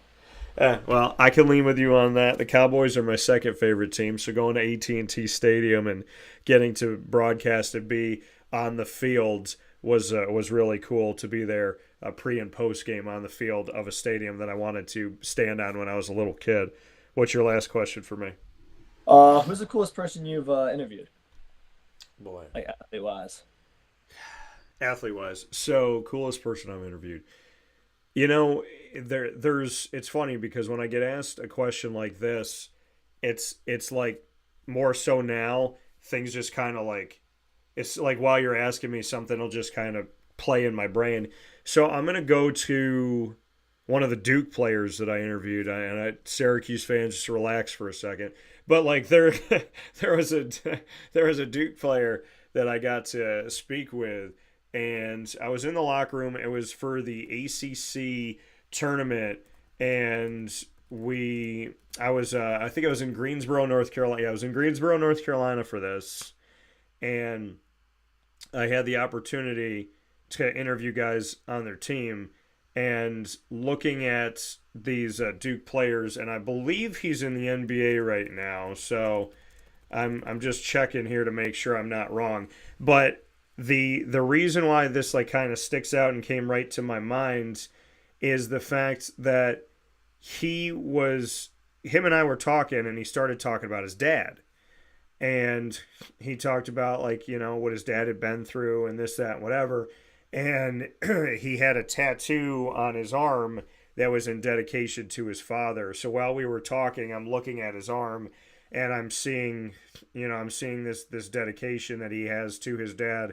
Well, I can lean with you on that. The Cowboys are my second favorite team, so going to AT&T Stadium and getting to broadcast and be on the field was really cool to be there pre and post game on the field of a stadium that I wanted to stand on when I was a little kid. What's your last question for me? Who's the coolest person you've interviewed? Boy, like athlete-wise. Athlete-wise, so coolest person I've interviewed. It's funny because when I get asked a question like this, it's like more so now things just kind of like, it's like while you're asking me something, it'll just kind of play in my brain. So I'm gonna go to one of the Duke players that I interviewed, and Syracuse fans, just relax for a second. But like there was a Duke player that I got to speak with, and I was in the locker room. It was for the ACC tournament, and I think I was in Greensboro, North Carolina. Yeah, I was in Greensboro, North Carolina for this, and I had the opportunity to interview guys on their team, and looking at these Duke players, and I believe he's in the NBA right now. So I'm just checking here to make sure I'm not wrong. But the reason why this like kind of sticks out and came right to my mind is the fact that him and I were talking, and he started talking about his dad. And he talked about, like, what his dad had been through and this, that, and whatever. And he had a tattoo on his arm that was in dedication to his father. So while we were talking, I'm looking at his arm, and I'm seeing this dedication that he has to his dad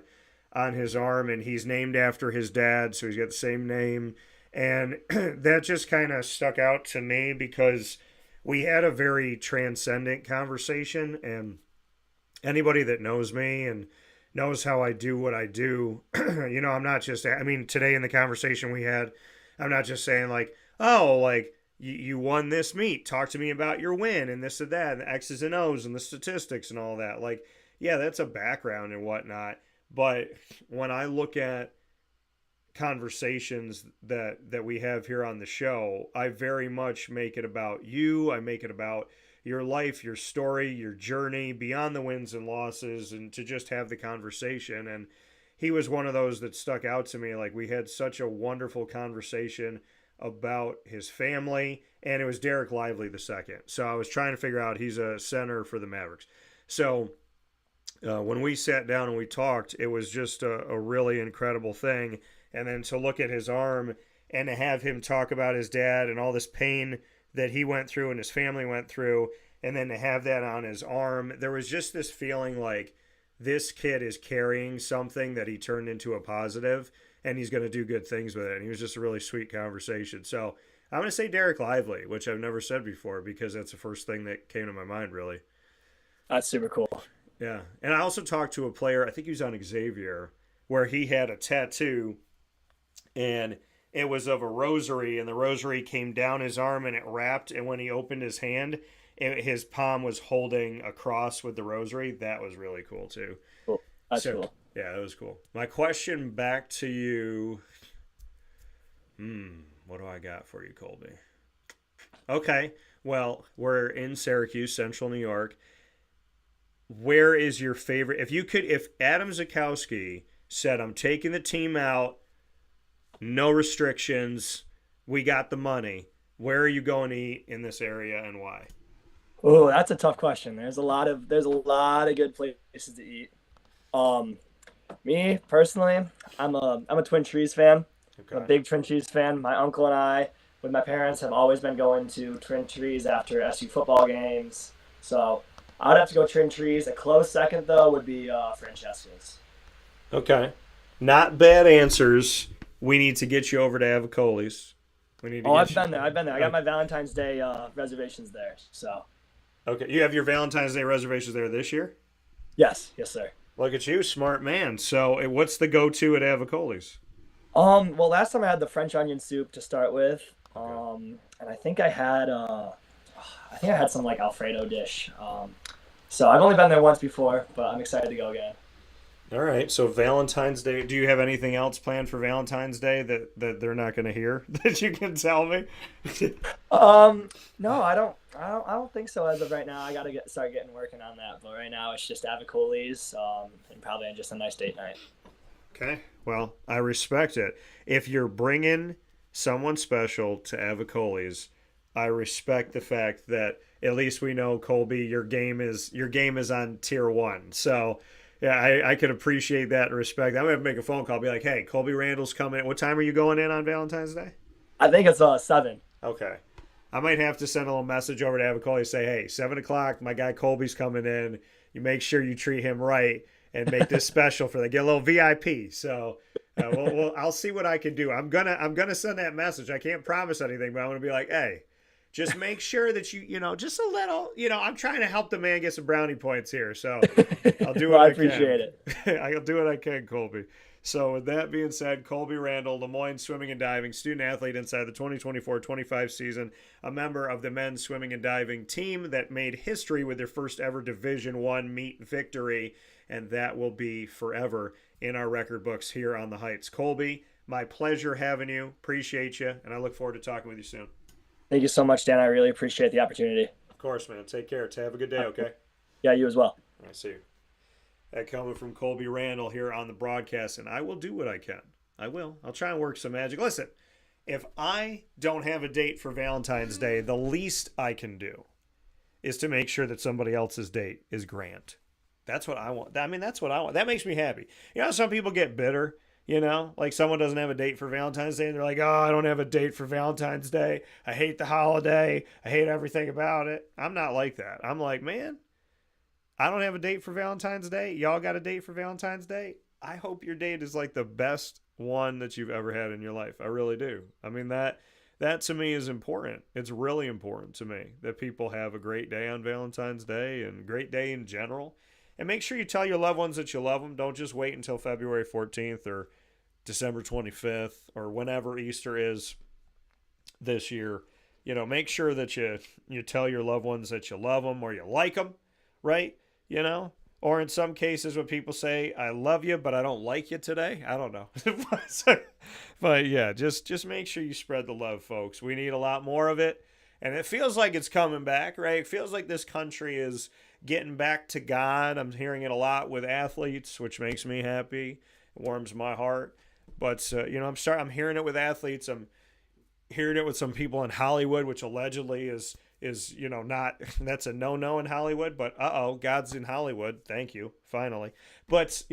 on his arm, and he's named after his dad, so he's got the same name. And that just kind of stuck out to me because we had a very transcendent conversation, and anybody that knows me and knows how I do what I do, I'm not just, today in the conversation we had, I'm not just saying like, oh, like you won this meet. Talk to me about your win and this and that, and the X's and O's and the statistics and all that. Like, yeah, that's a background and whatnot. But when I look at conversations that we have here on the show, I very much make it about you. I make it about your life, your story, your journey beyond the wins and losses, and to just have the conversation. And he was one of those that stuck out to me. Like, we had such a wonderful conversation about his family, and it was Derek Lively the second. So I was trying to figure out, he's a center for the Mavericks. So when we sat down and we talked, it was just a really incredible thing. And then to look at his arm and to have him talk about his dad and all this pain that he went through and his family went through, and then to have that on his arm, there was just this feeling like this kid is carrying something that he turned into a positive, and he's going to do good things with it. And he was just a really sweet conversation. So I'm going to say Derek Lively, which I've never said before because that's the first thing that came to my mind, really. That's super cool. Yeah. And I also talked to a player, I think he was on Xavier, where he had a tattoo, and it was of a rosary, and the rosary came down his arm and it wrapped, and when he opened his hand, his palm was holding a cross with the rosary. That was really cool too. Cool. That's cool. Yeah, that was cool. My question back to you, what do I got for you, Colby? Okay, well, we're in Syracuse, Central New York. Where is your favorite? If Adam Zukowski said, I'm taking the team out, no restrictions, we got the money, where are you going to eat in this area and why? Oh, that's a tough question. There's a lot of good places to eat. Me personally, I'm a Twin Trees fan. Okay. I'm a big Twin Trees fan. My uncle and I, with my parents, have always been going to Twin Trees after SU football games. So I would have to go Twin Trees. A close second, though, would be Francesca's. Okay. Not bad answers. We need to get you over to Avicoli's. I've been there. I got my Valentine's Day reservations there. So. Okay. You have your Valentine's Day reservations there this year? Yes, sir. Look at you, smart man. So what's the go-to at Avicoli's? Well, last time I had the French onion soup to start with. And I think I had some like Alfredo dish. So I've only been there once before, but I'm excited to go again. All right. So Valentine's Day, do you have anything else planned for Valentine's Day that they're not going to hear that you can tell me? No, I don't think so as of right now. I got to start getting working on that. But right now it's just Avicoli's, and probably just a nice date night. Okay. Well, I respect it. If you're bringing someone special to Avicoli's, I respect the fact that at least we know, Colby, your game is on tier 1. So yeah, I could appreciate that and respect. I'm going to make a phone call, be like, hey, Colby Randall's coming. What time are you going in on Valentine's Day? I think it's 7. Okay. I might have to send a little message over to Avicoli, say, hey, 7 o'clock, my guy Colby's coming in. You make sure you treat him right and make this special for them. Get a little VIP. So I'll see what I can do. I'm gonna send that message. I can't promise anything, but I'm going to be like, hey, just make sure that just a little, I'm trying to help the man get some brownie points here. So I'll do what Well, I I appreciate can. I'll do what I can, Colby. So with that being said, Colby Randall, the Moyne swimming and diving student athlete inside the 2024-25 season, a member of the men's swimming and diving team that made history with their first ever Division I meet victory, and that will be forever in our record books here on the Heights. Colby, my pleasure having you. Appreciate you, and I look forward to talking with you soon. Thank you so much, Dan. I really appreciate the opportunity. Of course, man. Take care. Have a good day, okay? Yeah, you as well. I see you. That coming from Colby Randall here on the broadcast, and I will do what I can. I will. I'll try and work some magic. Listen, if I don't have a date for Valentine's Day, the least I can do is to make sure that somebody else's date is grand. That's what I want. I mean, that's what I want. That makes me happy. Some people get bitter, like someone doesn't have a date for Valentine's Day, and they're like, oh, I don't have a date for Valentine's Day. I hate the holiday. I hate everything about it. I'm not like that. I'm like, man, I don't have a date for Valentine's Day. Y'all got a date for Valentine's Day? I hope your date is like the best one that you've ever had in your life. I really do. I mean, that to me is important. It's really important to me that people have a great day on Valentine's Day and great day in general. And make sure you tell your loved ones that you love them. Don't just wait until February 14th or December 25th or whenever Easter is this year. Make sure that you tell your loved ones that you love them or you like them, right? Or in some cases when people say, I love you, but I don't like you today. I don't know. But yeah, just make sure you spread the love, folks. We need a lot more of it. And it feels like it's coming back, right? It feels like this country is getting back to God. I'm hearing it a lot with athletes, which makes me happy. It warms my heart. But, I'm hearing it with athletes. I'm hearing it with some people in Hollywood, which allegedly is not, that's a no-no in Hollywood, but God's in Hollywood. Thank you. Finally. But,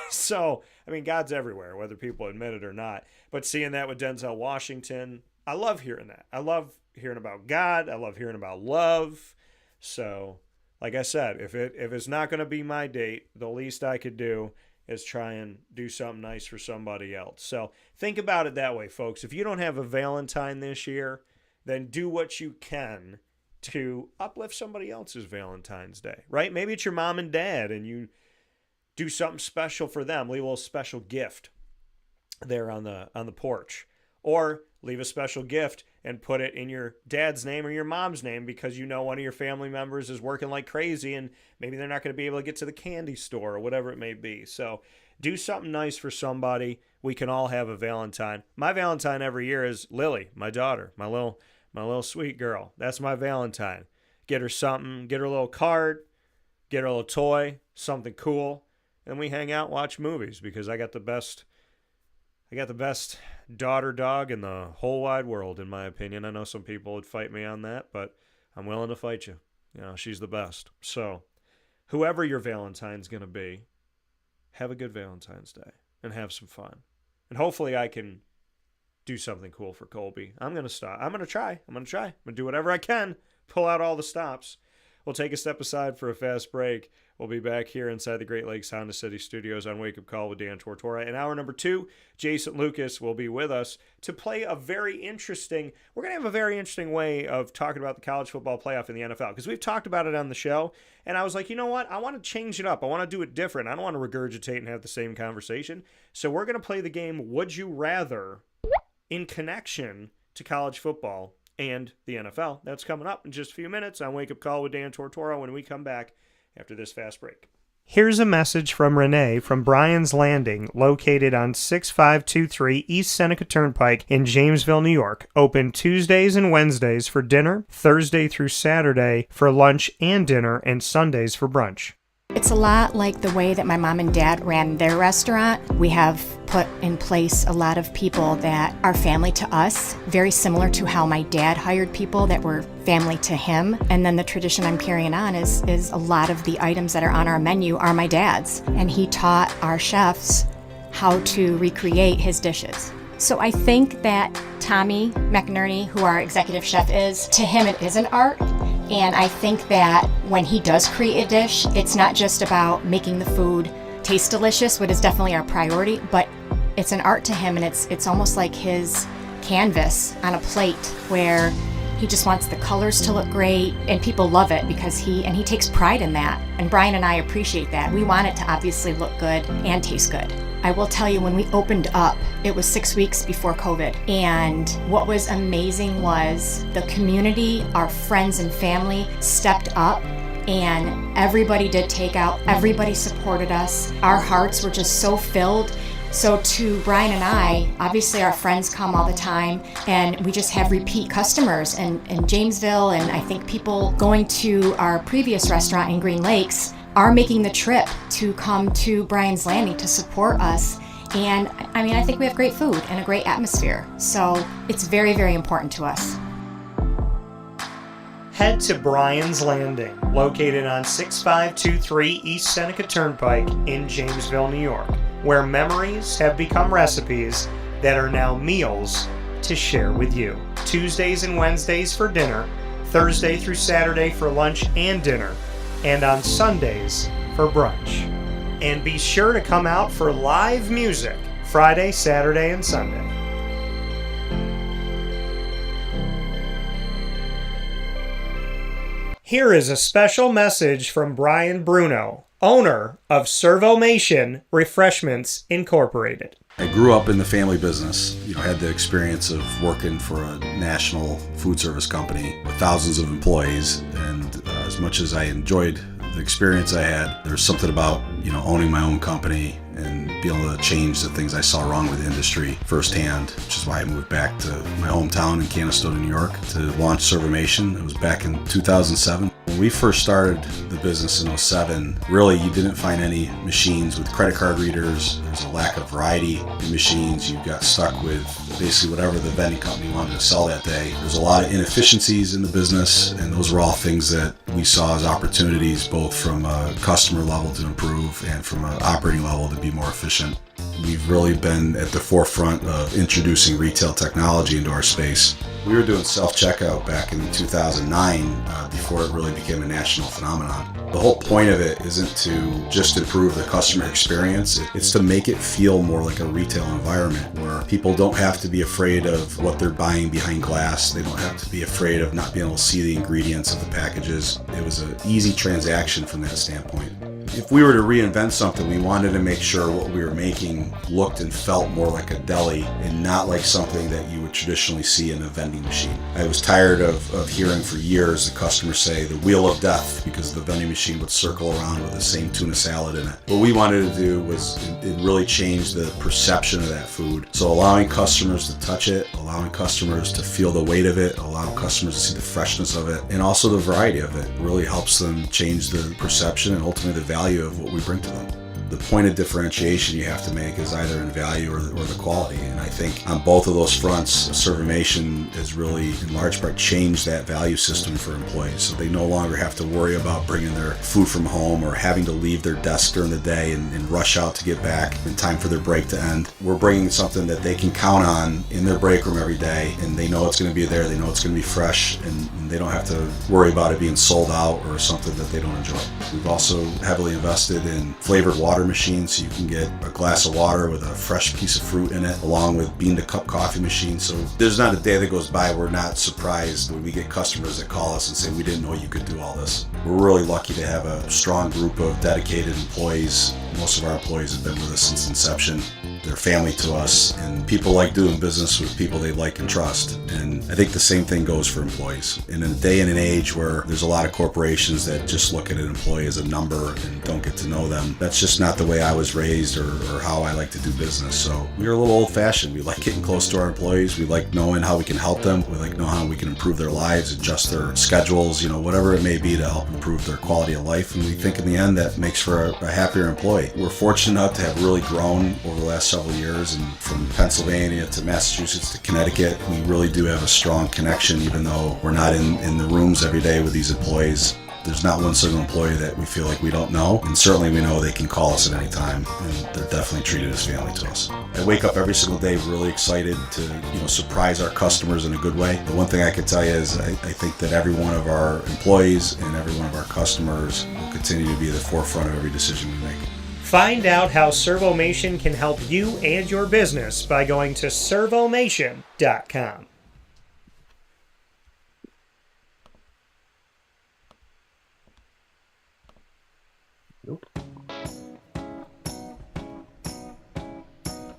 so, I mean, God's everywhere, whether people admit it or not. But seeing that with Denzel Washington, I love hearing that. I love hearing about God. I love hearing about love. So, like I said, if it's not going to be my date, the least I could do is try and do something nice for somebody else. So think about it that way, folks. If you don't have a Valentine this year, then do what you can to uplift somebody else's Valentine's Day, right? Maybe it's your mom and dad and you do something special for them. Leave a little special gift there on the porch. Or leave a special gift and put it in your dad's name or your mom's name because one of your family members is working like crazy and maybe they're not going to be able to get to the candy store or whatever it may be. So do something nice for somebody. We can all have a Valentine. My Valentine every year is Lily, my daughter, my little sweet girl. That's my Valentine. Get her something, get her a little card, get her a little toy, something cool, and we hang out, watch movies because I got the best daughter dog in the whole wide world, in my opinion. I know some people would fight me on that, but I'm willing to fight you. She's the best. So whoever your Valentine's going to be, have a good Valentine's Day and have some fun. And hopefully I can do something cool for Colby. I'm going to stop. I'm going to try. I'm going to do whatever I can. Pull out all the stops. We'll take a step aside for a fast break. We'll be back here inside the Great Lakes Honda City Studios on Wake Up Call with Dan Tortora. In hour number 2, Jason Lucas will be with us to play we're going to have a very interesting way of talking about the college football playoff in the NFL because we've talked about it on the show. And I was like, you know what? I want to change it up. I want to do it different. I don't want to regurgitate and have the same conversation. So we're going to play the game Would You Rather in connection to college football and the NFL. That's coming up in just a few minutes on Wake Up Call with Dan Tortora when we come back after this fast break. Here's a message from Renee from Bryan's Landing, located on 6523 East Seneca Turnpike in Jamesville, New York. Open Tuesdays and Wednesdays for dinner, Thursday through Saturday for lunch and dinner, and Sundays for brunch. It's a lot like the way that my mom and dad ran their restaurant. We have put in place a lot of people that are family to us, very similar to how my dad hired people that were family to him. And then the tradition I'm carrying on is a lot of the items that are on our menu are my dad's. And he taught our chefs how to recreate his dishes. So I think that Tommy McInerney, who our executive chef is, to him it is an art. And I think that when he does create a dish, it's not just about making the food taste delicious, which is definitely our priority, but it's an art to him, and it's almost like his canvas on a plate where He just wants the colors to look great, and people love it because he takes pride in that. And Brian and I appreciate that. We want it to obviously look good and taste good. I will tell you, when we opened up, it was 6 weeks before COVID. And what was amazing was the community, our friends and family stepped up, and everybody did takeout. Everybody supported us. Our hearts were just so filled. So to Brian and I, obviously our friends come all the time, and we just have repeat customers in Jamesville, and I think people going to our previous restaurant in Green Lakes are making the trip to come to Brian's Landing to support us. And I mean, I think we have great food and a great atmosphere. So it's very, very important to us. Head to Brian's Landing, located on 6523 East Seneca Turnpike in Jamesville, New York, where memories have become recipes that are now meals to share with you. Tuesdays and Wednesdays for dinner, Thursday through Saturday for lunch and dinner, and on Sundays for brunch. And be sure to come out for live music Friday, Saturday, and Sunday. Here is a special message from Brian Bruno, owner of Servomation Refreshments Incorporated. I grew up in the family business, had the experience of working for a national food service company with thousands of employees, and as much as I enjoyed the experience I had, there's something about, owning my own company and being able to change the things I saw wrong with the industry firsthand, which is why I moved back to my hometown in Canastota, New York to launch Servomation. It was back in 2007. When we first started the business in 2007, really you didn't find any machines with credit card readers. There's a lack of variety in machines. You got stuck with basically whatever the vending company wanted to sell that day. There's a lot of inefficiencies in the business, and those were all things that we saw as opportunities, both from a customer level to improve and from an operating level to be more efficient. We've really been at the forefront of introducing retail technology into our space. We were doing self-checkout back in 2009 before it really became a national phenomenon. The whole point of it isn't to just improve the customer experience, it's to make it feel more like a retail environment where people don't have to be afraid of what they're buying behind glass. They don't have to be afraid of not being able to see the ingredients of the packages. It was an easy transaction from that standpoint. If we were to reinvent something, we wanted to make sure what we were making looked and felt more like a deli and not like something that you would traditionally see in a vending machine. I was tired of hearing for years the customers say the wheel of death because the vending machine would circle around with the same tuna salad in it. What we wanted to do was it really change the perception of that food. So allowing customers to touch it, allowing customers to feel the weight of it, allowing customers to see the freshness of it, and also the variety of it really helps them change the perception and ultimately the value of what we bring to them. The point of differentiation you have to make is either in value or the quality, and I think on both of those fronts, Servomation has really in large part changed that value system for employees, so they no longer have to worry about bringing their food from home or having to leave their desk during the day and rush out to get back in time for their break to end. We're bringing something that they can count on in their break room every day, and they know it's going to be there, they know it's going to be fresh, and they don't have to worry about it being sold out or something that they don't enjoy. We've also heavily invested in flavored water machine, so you can get a glass of water with a fresh piece of fruit in it, along with bean to cup coffee machine. So there's not a day that goes by we're not surprised when we get customers that call us and say, we didn't know you could do all this. We're really lucky to have a strong group of dedicated employees. Most of our employees have been with us since inception. They're family to us, and people like doing business with people they like and trust. And I think the same thing goes for employees. In a day and an age where there's a lot of corporations that just look at an employee as a number and don't get to know them, that's just not the way I was raised or how I like to do business. So we're a little old-fashioned. We like getting close to our employees. We like knowing how we can help them. We like knowing how we can improve their lives, adjust their schedules, whatever it may be to help improve their quality of life. And we think in the end that makes for a happier employee. We're fortunate enough to have really grown over the last several years, and from Pennsylvania to Massachusetts to Connecticut, we really do have a strong connection, even though we're not in the rooms every day with these employees. There's not one single employee that we feel like we don't know, and certainly we know they can call us at any time, and they're definitely treated as family to us. I wake up every single day really excited to surprise our customers in a good way. The one thing I can tell you is I think that every one of our employees and every one of our customers will continue to be at the forefront of every decision we make. Find out how Servomation can help you and your business by going to servomation.com. Nope.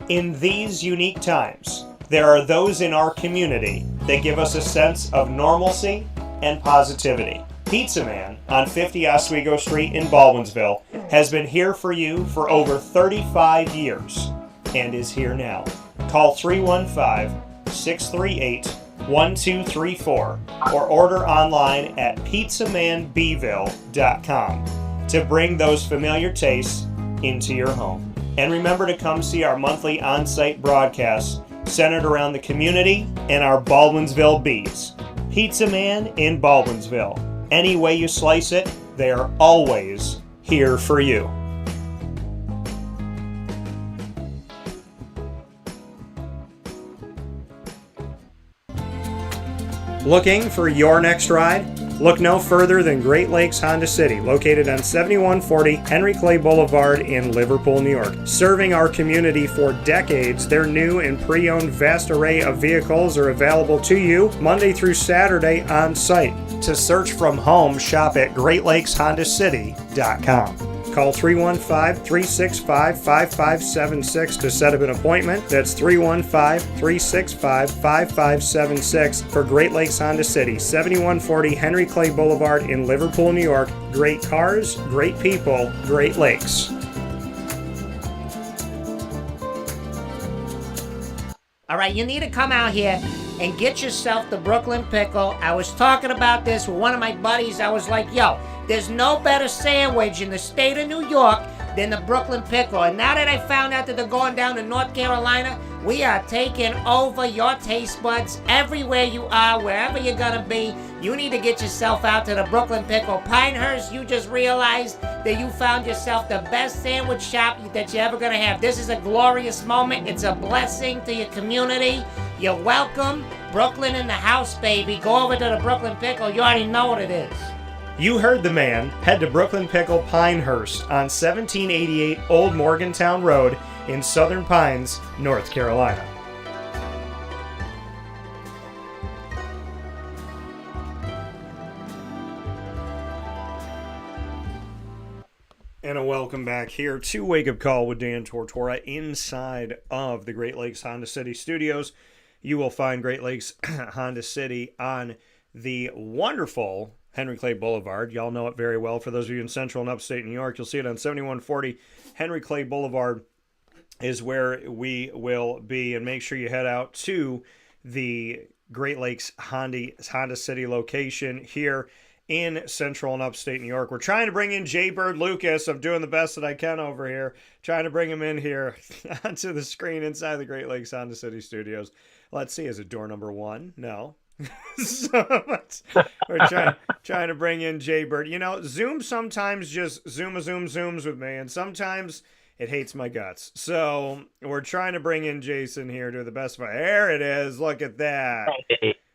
In these unique times, there are those in our community that give us a sense of normalcy and positivity. Pizza Man on 50 Oswego Street in Baldwinsville has been here for you for over 35 years and is here now. Call 315-638-1234 or order online at pizzamanbville.com to bring those familiar tastes into your home. And remember to come see our monthly on-site broadcasts centered around the community and our Baldwinsville Bees. Pizza Man in Baldwinsville. Any way you slice it, they are always here for you. Looking for your next ride? Look no further than Great Lakes Honda City, located on 7140 Henry Clay Boulevard in Liverpool, New York. Serving our community for decades, their new and pre-owned vast array of vehicles are available to you Monday through Saturday on site. To search from home, shop at GreatLakesHondaCity.com. Call 315-365-5576 to set up an appointment. That's 315-365-5576 for Great Lakes Honda City, 7140 Henry Clay Boulevard in Liverpool, New York. Great cars, great people, Great Lakes. All right, you need to come out here and get yourself the Brooklyn Pickle. I was talking about this with one of my buddies. I was like, yo, there's no better sandwich in the state of New York than the Brooklyn Pickle. And now that I found out that they're going down to North Carolina, we are taking over your taste buds everywhere you are, wherever you're going to be. You need to get yourself out to the Brooklyn Pickle. Pinehurst, you just realized that you found yourself the best sandwich shop that you're ever going to have. This is a glorious moment. It's a blessing to your community. You're welcome. Brooklyn in the house, baby. Go over to the Brooklyn Pickle. You already know what it is. You heard the man. Head to Brooklyn Pickle Pinehurst on 1788 Old Morgantown Road in Southern Pines, North Carolina. And a welcome back here to Wake Up Call with Dan Tortora inside of the Great Lakes Honda City studios. You will find Great Lakes Honda City on the wonderful Henry Clay Boulevard. Y'all know it very well. For those of you in central and upstate New York, you'll see it on 7140 Henry Clay Boulevard is where we will be. And make sure you head out to the Great Lakes Honda City location here in central and upstate New York. We're trying to bring in Jay Bird Lucas. I'm doing the best that I can over here. Trying to bring him in here onto the screen inside the Great Lakes Honda City studios. Let's see, is it door number 1? No. So we're trying to bring in Jay Bird. You know, Zoom sometimes just zooms with me, and sometimes it hates my guts. So we're trying to bring in Jason here to the best of there it is. Look at that.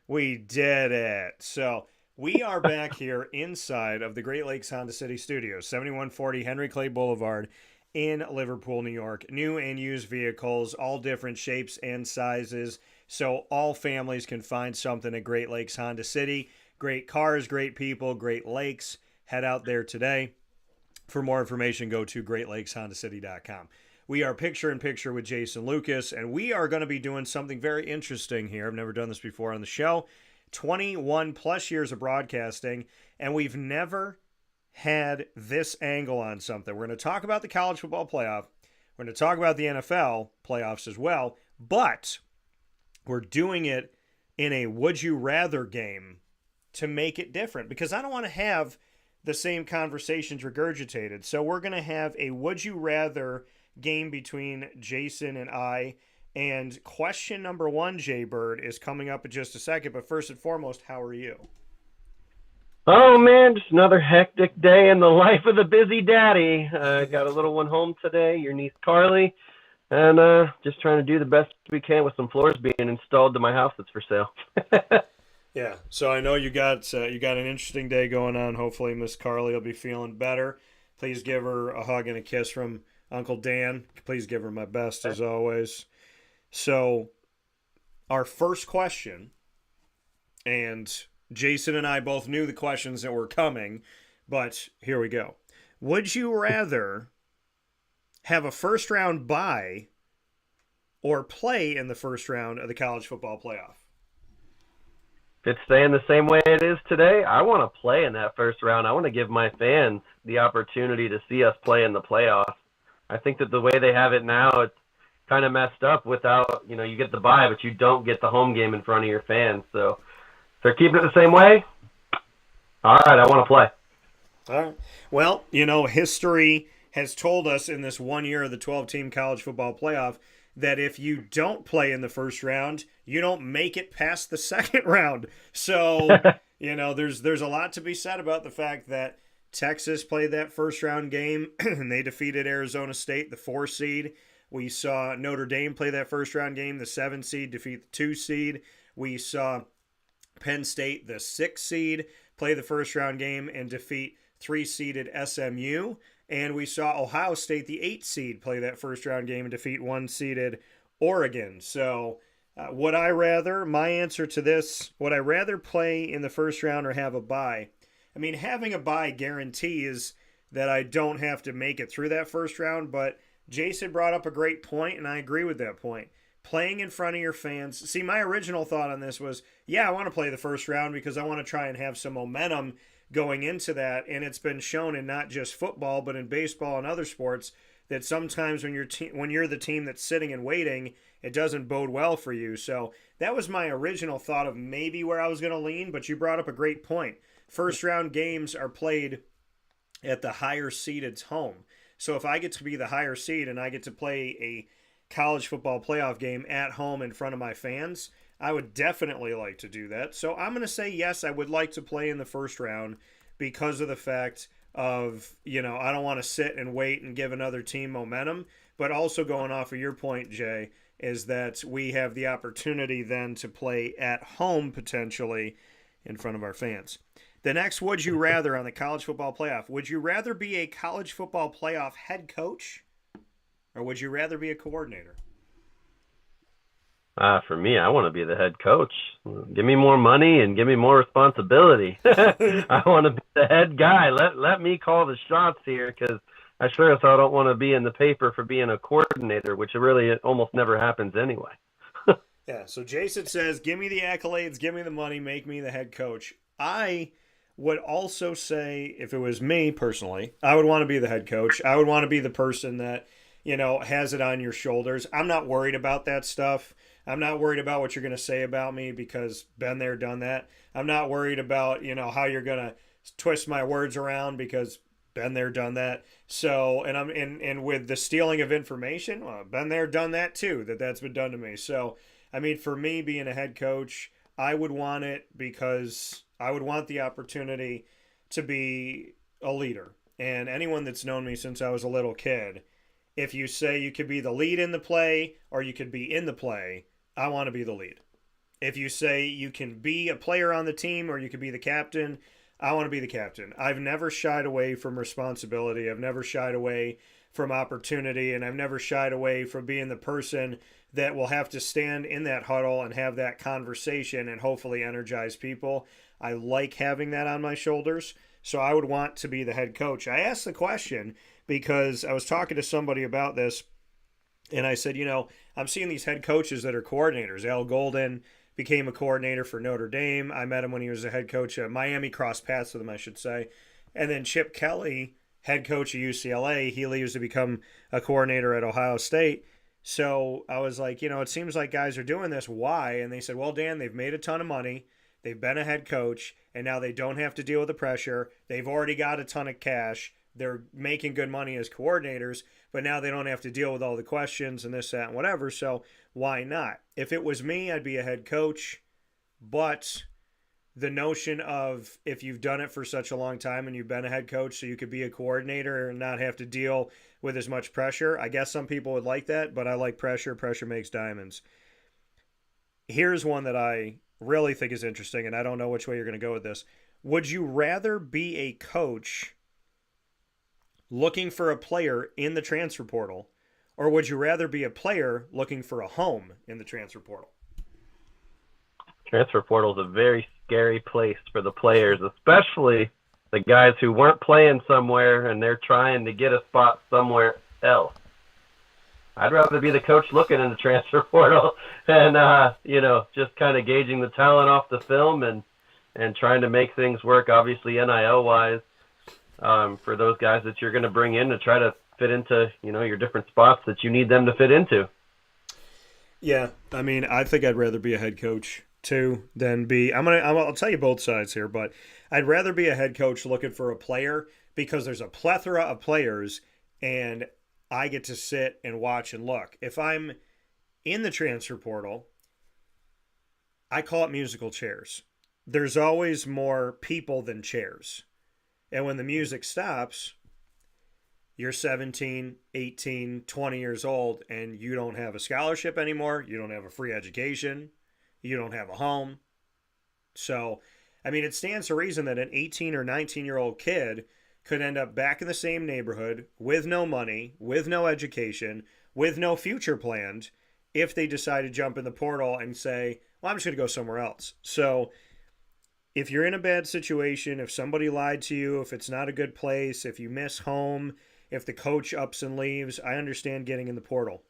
We did it. So we are back here inside of the Great Lakes Honda City Studios, 7140 Henry Clay Boulevard in Liverpool, New York. New and used vehicles, all different shapes and sizes. So all families can find something at Great Lakes Honda City. Great cars, great people, great lakes. Head out there today. For more information, go to greatlakeshondacity.com. We are picture-in-picture with Jason Lucas, and we are going to be doing something very interesting here. I've never done this before on the show. 21 plus years of broadcasting, and we've never had this angle on something. We're going to talk about the college football playoff. We're going to talk about the NFL playoffs as well, but we're doing it in a would you rather game to make it different, because I don't want to have the same conversations regurgitated. So we're going to have a would you rather game between Jason and I. And question number 1, Jay Bird, is coming up in just a second. But first and foremost, how are you? Oh, man, just another hectic day in the life of the busy daddy. Got a little one home today, your niece Carly, and just trying to do the best we can with some floors being installed to my house that's for sale. Yeah, so I know you got an interesting day going on. Hopefully Miss Carly will be feeling better. Please give her a hug and a kiss from Uncle Dan. Please give her my best as always. So our first question, and Jason and I both knew the questions that were coming, but here we go. Would you rather have a first round bye or play in the first round of the college football playoff? If it's staying the same way it is today, I want to play in that first round. I want to give my fans the opportunity to see us play in the playoffs. I think that the way they have it now, it's kind of messed up without, you get the bye, but you don't get the home game in front of your fans. So if they're keeping it the same way, all right, I want to play. All right. Well, history has told us in this 1 year of the 12-team college football playoff that if you don't play in the first round, you don't make it past the second round. So, there's a lot to be said about the fact that Texas played that first round game and they defeated Arizona State, the 4 seed. We saw Notre Dame play that first round game, the 7 seed, defeat the 2 seed. We saw Penn State, the 6 seed, play the first round game and defeat 3-seeded SMU. And we saw Ohio State, the 8 seed, play that first round game and defeat 1-seeded Oregon. So my answer to this, would I rather play in the first round or have a bye? I mean, having a bye guarantees that I don't have to make it through that first round, but Jason brought up a great point, and I agree with that point. Playing in front of your fans. See, my original thought on this was, I want to play the first round because I want to try and have some momentum going into that, and it's been shown in not just football but in baseball and other sports that sometimes when you're the team that's sitting and waiting, it doesn't bode well for you. So that was my original thought of maybe where I was going to lean, but you brought up a great point. First round games are played at the higher seeded's home. So if I get to be the higher seed and I get to play a college football playoff game at home in front of my fans, I would definitely like to do that. So I'm going to say yes, I would like to play in the first round because of the fact of, I don't want to sit and wait and give another team momentum. But also going off of your point, Jay, is that we have the opportunity then to play at home potentially in front of our fans. The next would you rather on the college football playoff. Would you rather be a college football playoff head coach or would you rather be a coordinator? For me, I want to be the head coach. Give me more money and give me more responsibility. I want to be the head guy. Let me call the shots here because I sure as hell don't want to be in the paper for being a coordinator, which really almost never happens anyway. Yeah, so Jason says, give me the accolades, give me the money, make me the head coach. I would also say, if it was me personally, I would want to be the head coach. I would want to be the person that, has it on your shoulders. I'm not worried about that stuff. I'm not worried about what you're going to say about me because been there, done that. I'm not worried about, how you're going to twist my words around because been there, done that. So, and with the stealing of information, well, been there, done that too, that's been done to me. So, for me being a head coach, I would want it because I would want the opportunity to be a leader. And anyone that's known me since I was a little kid, if you say you could be the lead in the play or you could be in the play, I want to be the lead. If you say you can be a player on the team or you could be the captain, I want to be the captain. I've never shied away from responsibility. I've never shied away from opportunity, and I've never shied away from being the person that will have to stand in that huddle and have that conversation and hopefully energize people. I like having that on my shoulders, so I would want to be the head coach. I asked the question because I was talking to somebody about this, and I said, I'm seeing these head coaches that are coordinators. Al Golden became a coordinator for Notre Dame. I met him when he was a head coach at Miami, crossed paths with him, I should say. And then Chip Kelly, head coach at UCLA, he leaves to become a coordinator at Ohio State. So I was like, it seems like guys are doing this. Why? And they said, well, Dan, they've made a ton of money. They've been a head coach, and now they don't have to deal with the pressure. They've already got a ton of cash. They're making good money as coordinators, but now they don't have to deal with all the questions and this, that, and whatever. So why not? If it was me, I'd be a head coach. But the notion of if you've done it for such a long time and you've been a head coach so you could be a coordinator and not have to deal with as much pressure, I guess some people would like that, but I like pressure. Pressure makes diamonds. Here's one that I really think is interesting, and I don't know which way you're going to go with this. Would you rather be a coach looking for a player in the transfer portal, or would you rather be a player looking for a home in the transfer portal? Transfer portal is a very scary place for the players, especially the guys who weren't playing somewhere and they're trying to get a spot somewhere else. I'd rather be the coach looking in the transfer portal and, just kind of gauging the talent off the film and trying to make things work, obviously NIL-wise, for those guys that you're going to bring in to try to fit into, your different spots that you need them to fit into. Yeah, I mean, I think I'd rather be a head coach too than be. I'll tell you both sides here, but I'd rather be a head coach looking for a player because there's a plethora of players, and I get to sit and watch and look. If I'm in the transfer portal, I call it musical chairs. There's always more people than chairs, and when the music stops, you're 17, 18, 20 years old, and you don't have a scholarship anymore. You don't have a free education. You don't have a home. So, I mean, it stands to reason that an 18 or 19-year-old kid could end up back in the same neighborhood with no money, with no education, with no future planned if they decide to jump in the portal and say, well, I'm just going to go somewhere else. So, if you're in a bad situation, if somebody lied to you, if it's not a good place, if you miss home, if the coach ups and leaves, I understand getting in the portal.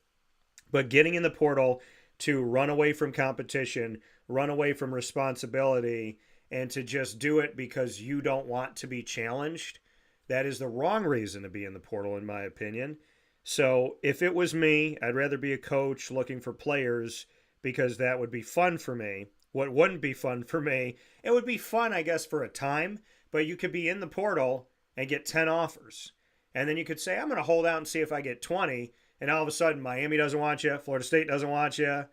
But getting in the portal to run away from competition, run away from responsibility, and to just do it because you don't want to be challenged, that is the wrong reason to be in the portal, in my opinion. So if it was me, I'd rather be a coach looking for players because that would be fun for me. What wouldn't be fun for me, it would be fun, I guess, for a time, but you could be in the portal and get 10 offers. And then you could say, I'm going to hold out and see if I get 20. And all of a sudden, Miami doesn't want you. Florida State doesn't want you.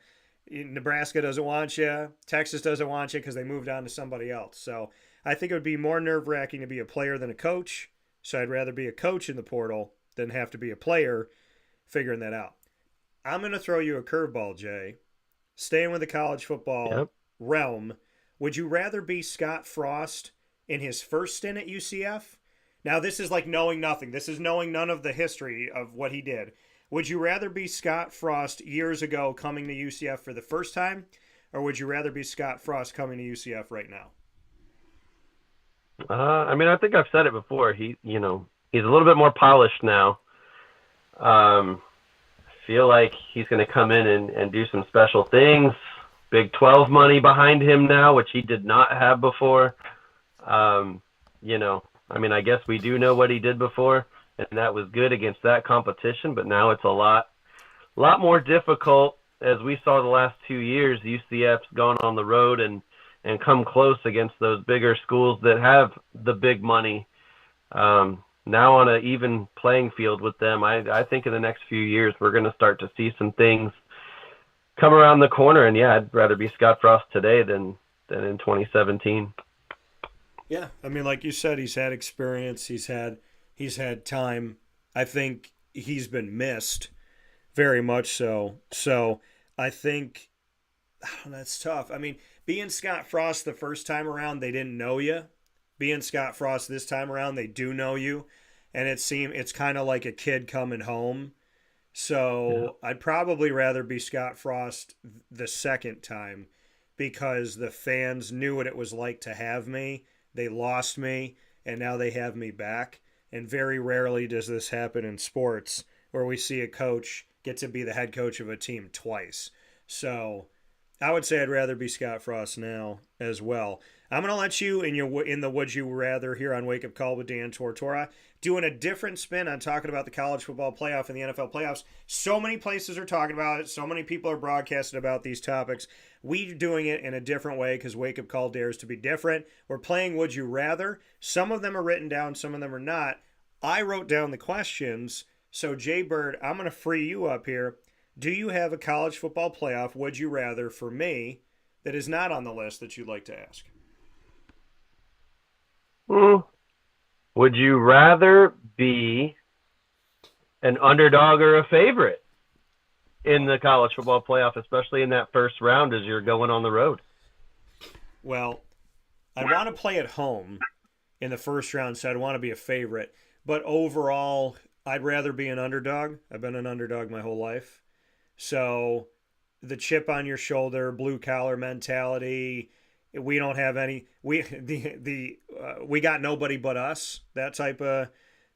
Nebraska doesn't want you. Texas doesn't want you because they moved on to somebody else. So I think it would be more nerve-wracking to be a player than a coach. So I'd rather be a coach in the portal than have to be a player figuring that out. I'm going to throw you a curveball, Jay. Staying with the college football realm, would you rather be Scott Frost in his first stint at UCF? Now, this is like knowing nothing. This is knowing none of the history of what he did. Would you rather be Scott Frost years ago coming to UCF for the first time, or would you rather be Scott Frost coming to UCF right now? I think I've said it before. He's a little bit more polished now. I feel like he's going to come in and do some special things. Big 12 money behind him now, which he did not have before. I guess we do know what he did before, and that was good against that competition, but now it's a lot more difficult. As we saw the last 2 years, UCF's gone on the road and come close against those bigger schools that have the big money. Now on an even playing field with them, I think in the next few years we're going to start to see some things come around the corner. And, I'd rather be Scott Frost today than in 2017. Yeah, like you said, he's had experience. He's had time. I think he's been missed very much so. So I think that's tough. Being Scott Frost the first time around, they didn't know you. Being Scott Frost this time around, they do know you. And it's kind of like a kid coming home. So I'd probably rather be Scott Frost the second time because the fans knew what it was like to have me. They lost me, and now they have me back. And very rarely does this happen in sports where we see a coach get to be the head coach of a team twice. So I would say I'd rather be Scott Frost now as well. I'm going to let you in the Would You Rather here on Wake Up Call with Dan Tortora, doing a different spin on talking about the college football playoff and the NFL playoffs. So many places are talking about it. So many people are broadcasting about these topics. We're doing it in a different way because Wake Up Call dares to be different. We're playing Would You Rather. Some of them are written down. Some of them are not. I wrote down the questions. So, Jay Bird, I'm going to free you up here. Do you have a college football playoff Would You Rather for me that is not on the list that you'd like to ask? Would you rather be an underdog or a favorite in the college football playoff, especially in that first round as you're going on the road? Well, I want to play at home in the first round, so I'd want to be a favorite. But overall, I'd rather be an underdog. I've been an underdog my whole life. So the chip on your shoulder, blue-collar mentality, we don't have any, we got nobody but us, that type of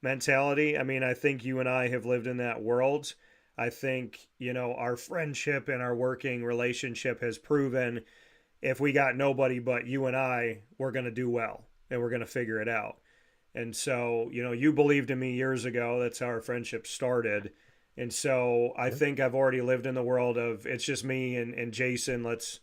mentality. I mean, I think you and I have lived in that world. I think, our friendship and our working relationship has proven if we got nobody but you and I, we're going to do well and we're going to figure it out. And so, you believed in me years ago. That's how our friendship started. And so I think I've already lived in the world of it's just me and Jason. Let's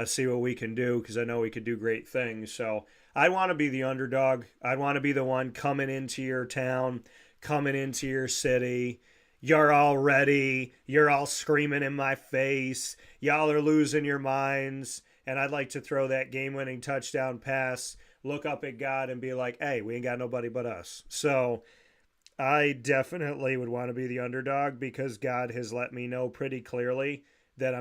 see what we can do, because I know we could do great things. So I want to be the underdog. I want to be the one coming into your town, coming into your city. You're all ready. You're all screaming in my face. Y'all are losing your minds. And I'd like to throw that game-winning touchdown pass, look up at God and be like, hey, we ain't got nobody but us. So I definitely would want to be the underdog, because God has let me know pretty clearly that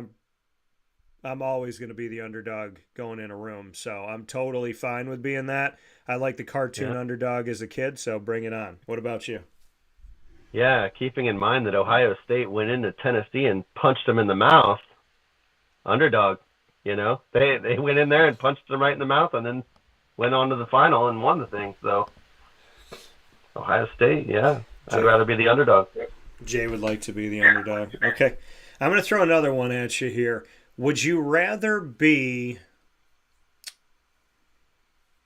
I'm always going to be the underdog going in a room. So I'm totally fine with being that. I like the cartoon underdog as a kid, so bring it on. What about you? Yeah, keeping in mind that Ohio State went into Tennessee and punched them in the mouth. Underdog, They went in there and punched them right in the mouth and then went on to the final and won the thing. So Ohio State, yeah. I'd rather be the underdog. Jay would like to be the underdog. Okay. I'm going to throw another one at you here. Would you rather be,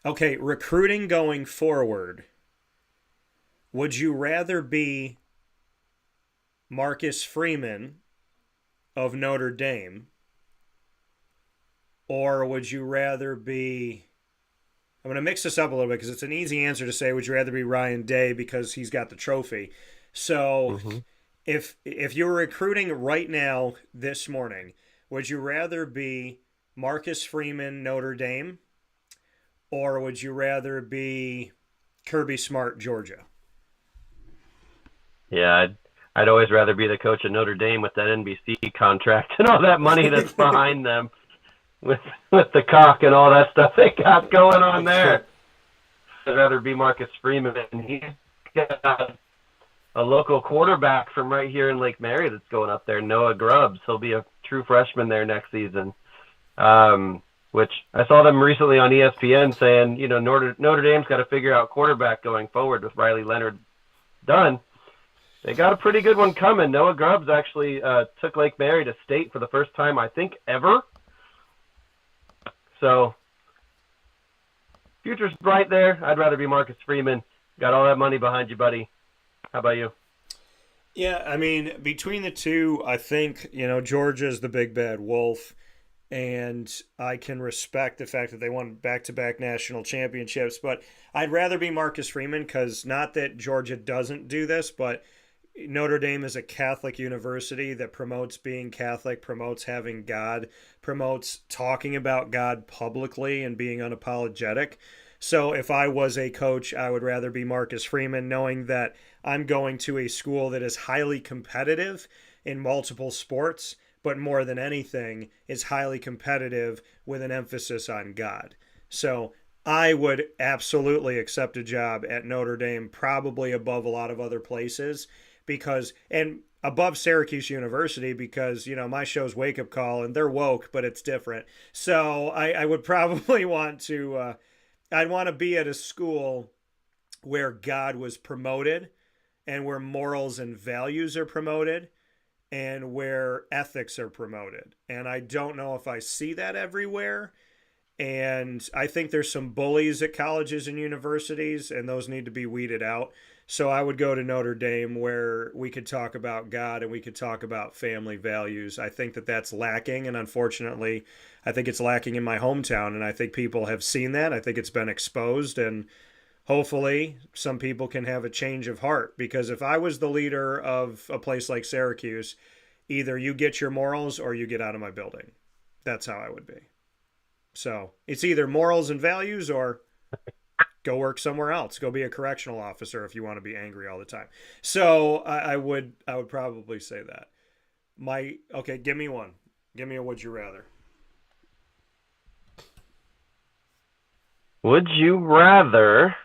recruiting going forward, would you rather be Marcus Freeman of Notre Dame, or would you rather be, I'm going to mix this up a little bit because it's an easy answer to say, would you rather be Ryan Day because he's got the trophy? So if you were recruiting right now this morning, would you rather be Marcus Freeman, Notre Dame, or would you rather be Kirby Smart, Georgia? Yeah, I'd always rather be the coach of Notre Dame with that NBC contract and all that money that's behind them with the cock and all that stuff they got going on there. I'd rather be Marcus Freeman. And he's got a local quarterback from right here in Lake Mary that's going up there, Noah Grubbs. He'll be a true freshman there next season, which I saw them recently on ESPN saying, Notre Dame's got to figure out quarterback going forward with Riley Leonard done. They got a pretty good one coming. Noah Grubbs actually took Lake Mary to state for the first time, I think, ever. So, future's bright there. I'd rather be Marcus Freeman. Got all that money behind you, buddy. How about you? Yeah, I mean, between the two, I think, Georgia's the big bad wolf, and I can respect the fact that they won back-to-back national championships, but I'd rather be Marcus Freeman, because not that Georgia doesn't do this, but Notre Dame is a Catholic university that promotes being Catholic, promotes having God, promotes talking about God publicly and being unapologetic. So if I was a coach, I would rather be Marcus Freeman, knowing that I'm going to a school that is highly competitive in multiple sports, but more than anything is highly competitive with an emphasis on God. So I would absolutely accept a job at Notre Dame, probably above a lot of other places, and above Syracuse University, because, my show's Wake Up Call and they're woke, but it's different. So I would probably want to, I'd want to be at a school where God was promoted and where morals and values are promoted and where ethics are promoted. And I don't know if I see that everywhere. And I think there's some bullies at colleges and universities, and those need to be weeded out. So I would go to Notre Dame, where we could talk about God and we could talk about family values. I think that that's lacking, and unfortunately, I think it's lacking in my hometown, and I think people have seen that. I think it's been exposed, and hopefully some people can have a change of heart, because if I was the leader of a place like Syracuse, either you get your morals or you get out of my building. That's how I would be. So it's either morals and values or go work somewhere else. Go be a correctional officer if you want to be angry all the time. So I would probably say that. Okay, give me one. Give me a would you rather. Would you rather?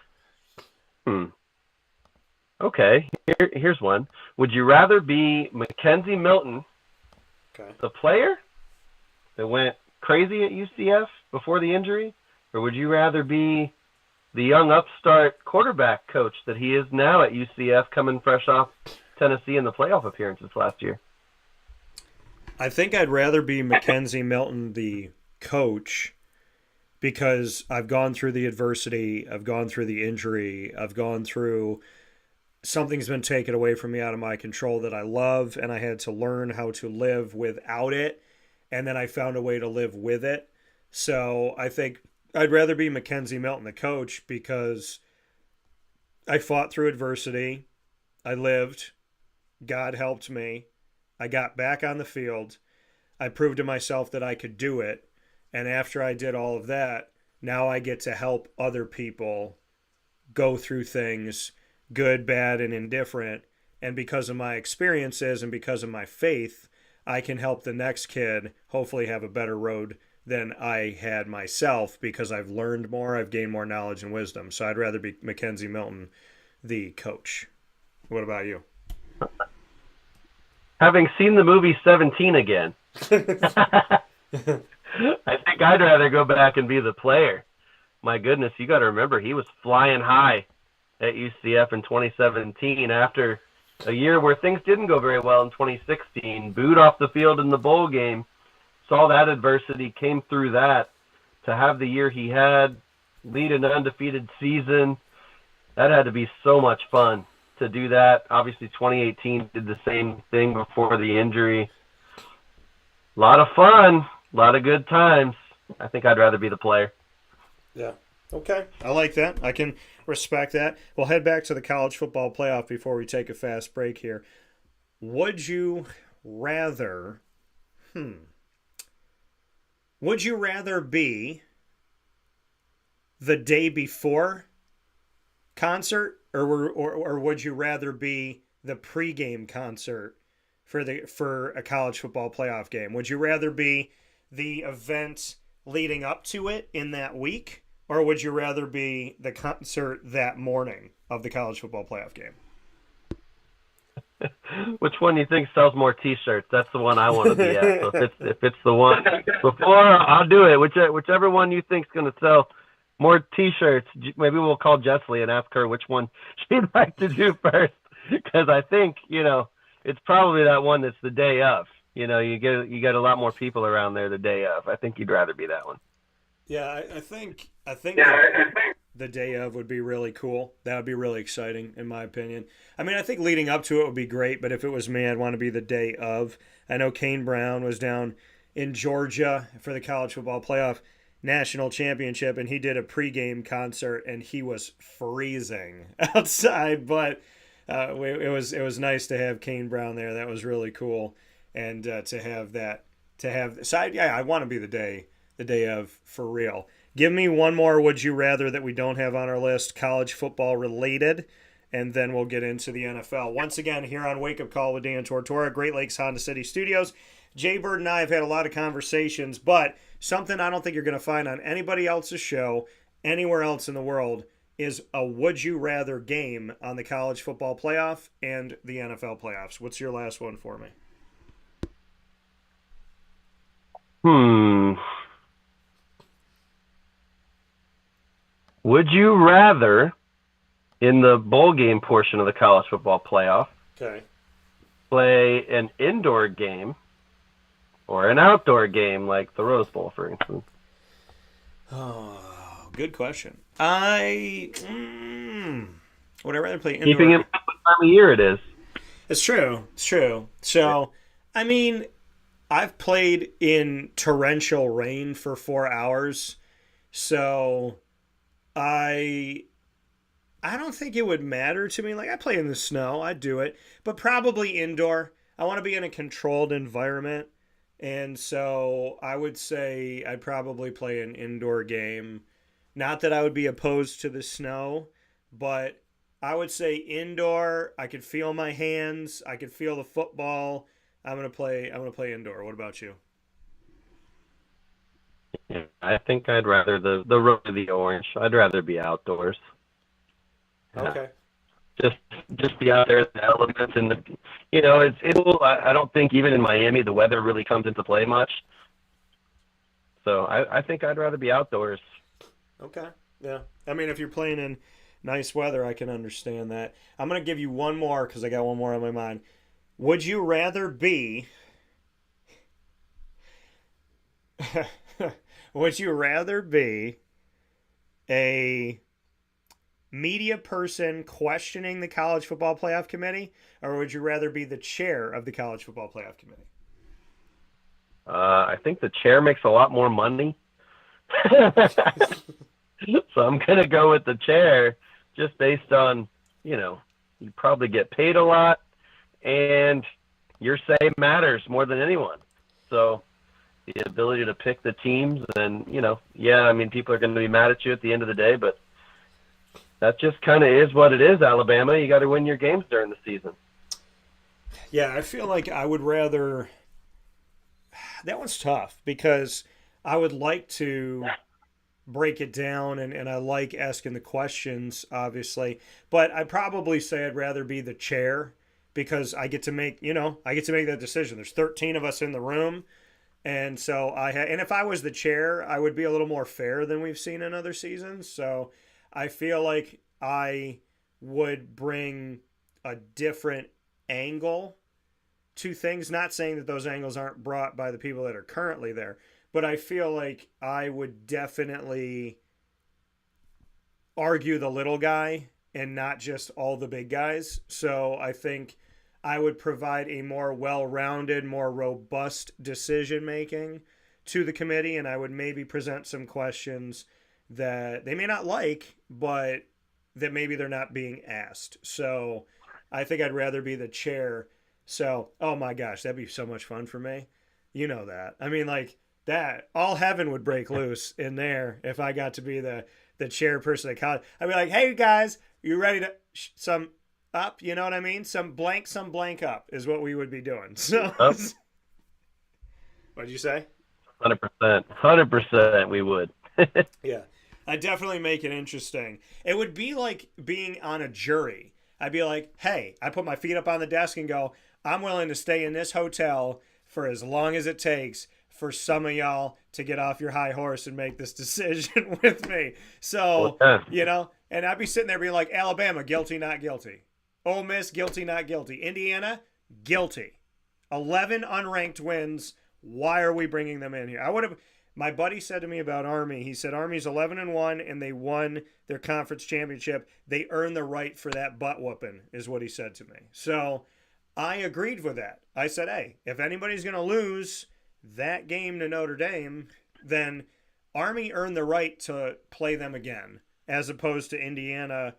Okay, here's one. Would you rather be Mackenzie Milton, the player that went crazy at UCF before the injury, or would you rather be the young upstart quarterback coach that he is now at UCF, coming fresh off Tennessee in the playoff appearances last year? I think I'd rather be Mackenzie Milton, the coach, because I've gone through the adversity, I've gone through the injury, I've gone through something's been taken away from me out of my control that I love, and I had to learn how to live without it, and then I found a way to live with it. So I think I'd rather be Mackenzie Milton, the coach, because I fought through adversity, I lived, God helped me, I got back on the field, I proved to myself that I could do it, and after I did all of that, now I get to help other people go through things, good, bad, and indifferent. And because of my experiences and because of my faith, I can help the next kid hopefully have a better road than I had myself, because I've learned more, I've gained more knowledge and wisdom. So I'd rather be Mackenzie Milton, the coach. What about you? Having seen the movie 17 again, I think I'd rather go back and be the player. My goodness, you got to remember, he was flying high at UCF in 2017 after a year where things didn't go very well in 2016, booed off the field in the bowl game, saw that adversity, came through that, to have the year he had, lead an undefeated season. That had to be so much fun to do that. Obviously, 2018 did the same thing before the injury. A lot of fun, a lot of good times. I think I'd rather be the player. Yeah. Okay. I like that. I can respect that. We'll head back to the college football playoff before we take a fast break here. Would you rather be the day before concert, or would you rather be the pregame concert for a college football playoff game? Would you rather be the event leading up to it in that week, or would you rather be the concert that morning of the college football playoff game? Which one do you think sells more T-shirts? That's the one I want to be at. So if it's the one before, I'll do it. Whichever one you think's going to sell more T-shirts. Maybe we'll call Jessley and ask her which one she'd like to do first, because I think it's probably that one that's the day of. You get a lot more people around there the day of. I think you'd rather be that one. Yeah, I think the day of would be really cool. That would be really exciting, in my opinion. I mean, I think leading up to it would be great, but if it was me, I'd want to be the day of. I know Kane Brown was down in Georgia for the college football playoff national championship, and he did a pregame concert, and he was freezing outside, but it was nice to have Kane Brown there. That was really cool, and I want to be the day of for real. Give me one more would you rather that we don't have on our list, college football related, and then we'll get into the NFL. Once again, here on Wake Up Call with Dan Tortora, Great Lakes Honda City Studios. Jay Bird and I have had a lot of conversations, but something I don't think you're going to find on anybody else's show anywhere else in the world is a would you rather game on the college football playoff and the NFL playoffs. What's your last one for me? Would you rather, in the bowl game portion of the college football playoff, play an indoor game or an outdoor game like the Rose Bowl, for instance? Oh, good question. Would I rather play indoor? Keeping in mind what time of year it is. It's true. So, I mean, I've played in torrential rain for 4 hours, so I don't think it would matter to me. Like, I play in the snow, I'd do it, but probably indoor. I want to be in a controlled environment, and so I would say I'd probably play an indoor game. Not that I would be opposed to the snow, but I would say indoor. I could feel my hands, I could feel the football. I'm gonna play indoor. What about you? Yeah, I think I'd rather the road to the orange. I'd rather be outdoors. Okay. Just be out there in the elements, and it's cool. I don't think even in Miami the weather really comes into play much. So I think I'd rather be outdoors. Okay. Yeah. I mean, if you're playing in nice weather, I can understand that. I'm going to give you one more because I got one more on my mind. Would you rather be would you rather be a media person questioning the college football playoff committee, or would you rather be the chair of the college football playoff committee? I think the chair makes a lot more money. So I'm going to go with the chair just based on, you probably get paid a lot and your say matters more than anyone. So the ability to pick the teams and, people are going to be mad at you at the end of the day, but that just kind of is what it is, Alabama. You got to win your games during the season. Yeah, I feel like I would rather – that one's tough because I would like to – break it down and I like asking the questions, obviously, but I'd probably say I'd rather be the chair because I get to make that decision. There's 13 of us in the room, and so and if I was the chair, I would be a little more fair than we've seen in other seasons. So I feel like I would bring a different angle to things, not saying that those angles aren't brought by the people that are currently there. But I feel like I would definitely argue the little guy and not just all the big guys. So I think I would provide a more well-rounded, more robust decision-making to the committee, and I would maybe present some questions that they may not like, but that maybe they're not being asked. So I think I'd rather be the chair. So, oh my gosh, that'd be so much fun for me. You know that. I mean, like, that all heaven would break loose in there if I got to be the chairperson of college. I'd be like, hey guys, you ready to some up? You know what I mean? Some blank up is what we would be doing. So what'd you say? 100% we would. Yeah, I'd definitely make it interesting. It would be like being on a jury. I'd be like, hey, I put my feet up on the desk and go, I'm willing to stay in this hotel for as long as it takes for some of y'all to get off your high horse and make this decision with me. So, and I'd be sitting there being like, Alabama, guilty, not guilty. Ole Miss, guilty, not guilty. Indiana, guilty. 11 unranked wins. Why are we bringing them in here? My buddy said to me about Army, he said Army's 11-1 and they won their conference championship. They earned the right for that butt whooping is what he said to me. So I agreed with that. I said, hey, if anybody's going to lose that game to Notre Dame, then Army earned the right to play them again, as opposed to Indiana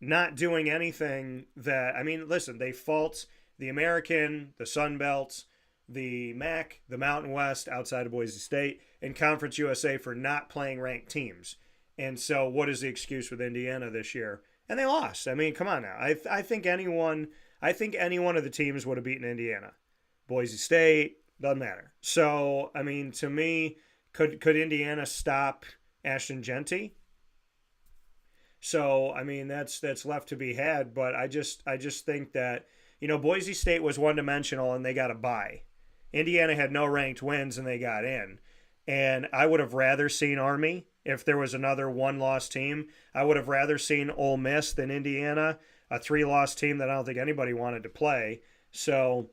not doing anything that, I mean, listen, they fault the American, the Sun Belt, the MAC, the Mountain West outside of Boise State, and Conference USA for not playing ranked teams. And so what is the excuse with Indiana this year? And they lost. I mean, come on now. I think any one of the teams would have beaten Indiana. Boise State, doesn't matter. So, I mean, to me, could Indiana stop Ashton Genty? So, I mean, that's left to be had. But I just think that, Boise State was one-dimensional and they got a bye. Indiana had no ranked wins and they got in. And I would have rather seen Army if there was another one-loss team. I would have rather seen Ole Miss than Indiana, a 3-loss team that I don't think anybody wanted to play. So,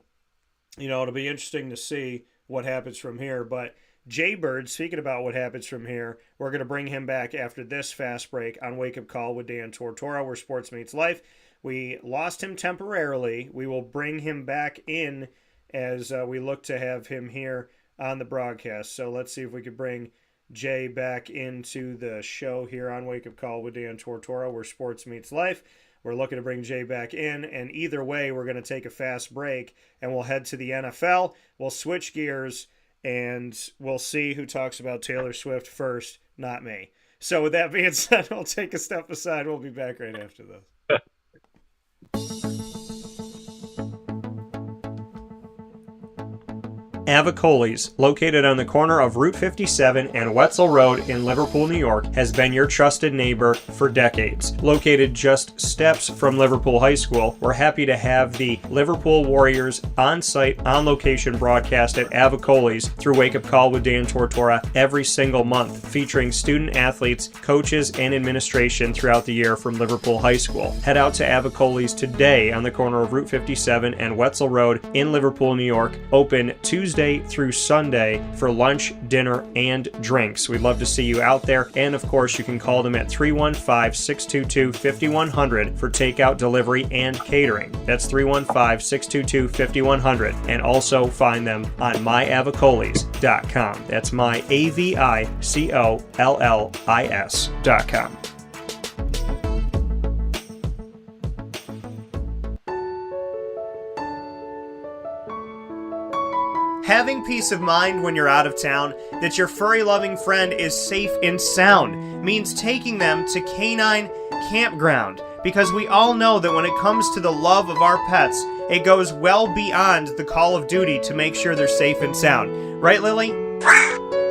it'll be interesting to see what happens from here. But Jaybird, speaking about what happens from here, we're going to bring him back after this fast break on Wake Up Call with Dan Tortora, where sports meets life. We lost him temporarily. We will bring him back in as we look to have him here on the broadcast. So let's see if we could bring Jay back into the show here on Wake Up Call with Dan Tortora, where sports meets life. We're looking to bring Jay back in, and either way, we're going to take a fast break, and we'll head to the NFL. We'll switch gears, and we'll see who talks about Taylor Swift first, not me. So with that being said, we'll take a step aside. We'll be back right after this. Avicoli's, located on the corner of Route 57 and Wetzel Road in Liverpool, New York, has been your trusted neighbor for decades. Located just steps from Liverpool High School, we're happy to have the Liverpool Warriors on-site, on-location broadcast at Avicoli's through Wake Up Call with Dan Tortora every single month, featuring student athletes, coaches, and administration throughout the year from Liverpool High School. Head out to Avicoli's today on the corner of Route 57 and Wetzel Road in Liverpool, New York. Open Tuesday through Sunday for lunch, dinner, and drinks. We'd love to see you out there. And of course, you can call them at 315-622-5100 for takeout, delivery, and catering. That's 315-622-5100. And also find them on myavicolis.com. That's myavicollis.com. Having peace of mind when you're out of town that your furry-loving friend is safe and sound means taking them to Canine Campground, because we all know that when it comes to the love of our pets, it goes well beyond the call of duty to make sure they're safe and sound. Right, Lily?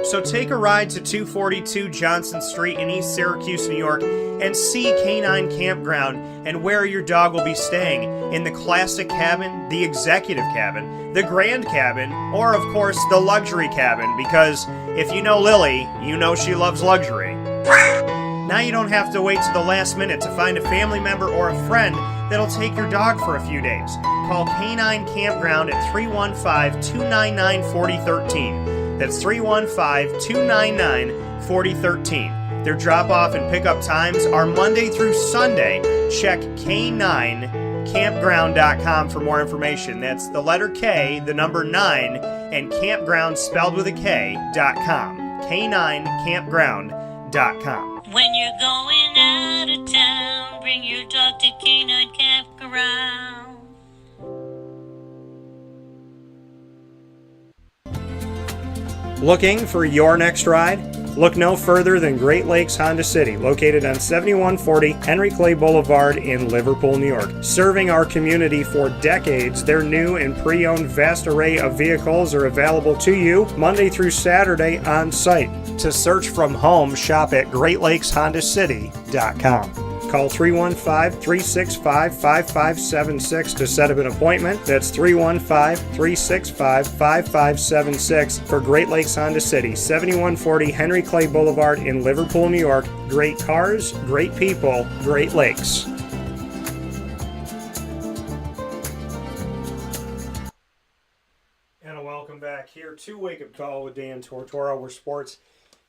So take a ride to 242 Johnson Street in East Syracuse, New York, and see Canine Campground and where your dog will be staying in the classic cabin, the executive cabin, the grand cabin, or of course the luxury cabin, because if you know Lily, you know she loves luxury. Now you don't have to wait to the last minute to find a family member or a friend that'll take your dog for a few days. Call Canine Campground at 315-299-4013. That's 315-299-4013. Their drop-off and pickup times are Monday through Sunday. Check K9campground.com for more information. That's the letter K, the number 9, and campground spelled with a K.com. K9campground.com. When you're going out of town, bring your dog to Canine Campground. Looking for your next ride? Look no further than Great Lakes Honda City, located on 7140 Henry Clay Boulevard in Liverpool, New York. Serving our community for decades, their new and pre-owned vast array of vehicles are available to you Monday through Saturday on site. To search from home, shop at GreatLakesHondaCity.com. Call 315-365-5576 to set up an appointment. That's 315-365-5576 for Great Lakes Honda City, 7140 Henry Clay Boulevard in Liverpool, New York. Great cars, great people, Great Lakes. And a welcome back here to Wake Up Call with Dan Tortora, where sports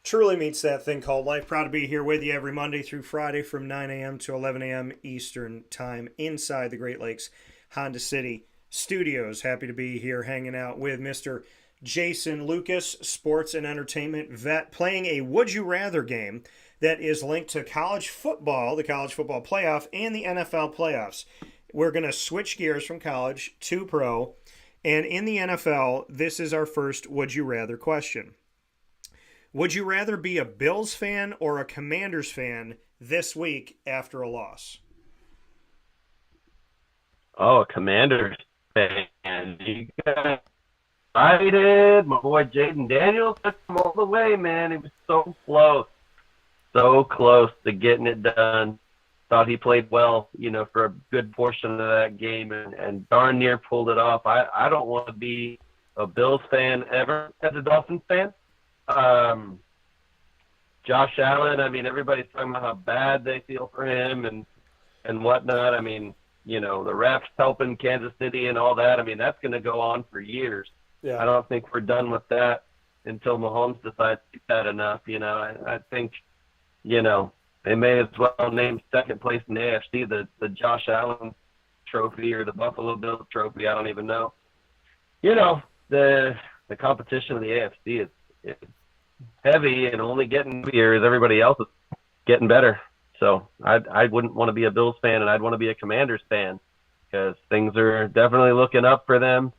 truly meets that thing called life. Proud to be here with you every Monday through Friday from 9 a.m. to 11 a.m. Eastern Time inside the Great Lakes Honda City studios. Happy to be here hanging out with Mr. Jason Lucas, sports and entertainment vet, playing a Would You Rather game that is linked to college football, the college football playoff, and the NFL playoffs. We're going to switch gears from college to pro, and in the NFL, this is our first Would You Rather question. Would you rather be a Bills fan or a Commanders fan this week after a loss? Oh, a Commanders fan. You got excited. My boy Jaden Daniels took him all the way, man. He was so close to getting it done. Thought he played well, for a good portion of that game, and darn near pulled it off. I don't want to be a Bills fan ever as a Dolphins fan. Josh Allen, everybody's talking about how bad they feel for him and whatnot. The refs helping Kansas City and all that. That's going to go on for years. Yeah. I don't think we're done with that until Mahomes decides he's had enough. I think, they may as well name second place in the AFC the Josh Allen trophy or the Buffalo Bills trophy. I don't even know. The competition of the AFC is heavy and only getting here as everybody else is getting better. So I wouldn't want to be a Bills fan, and I'd want to be a Commanders fan because things are definitely looking up for them.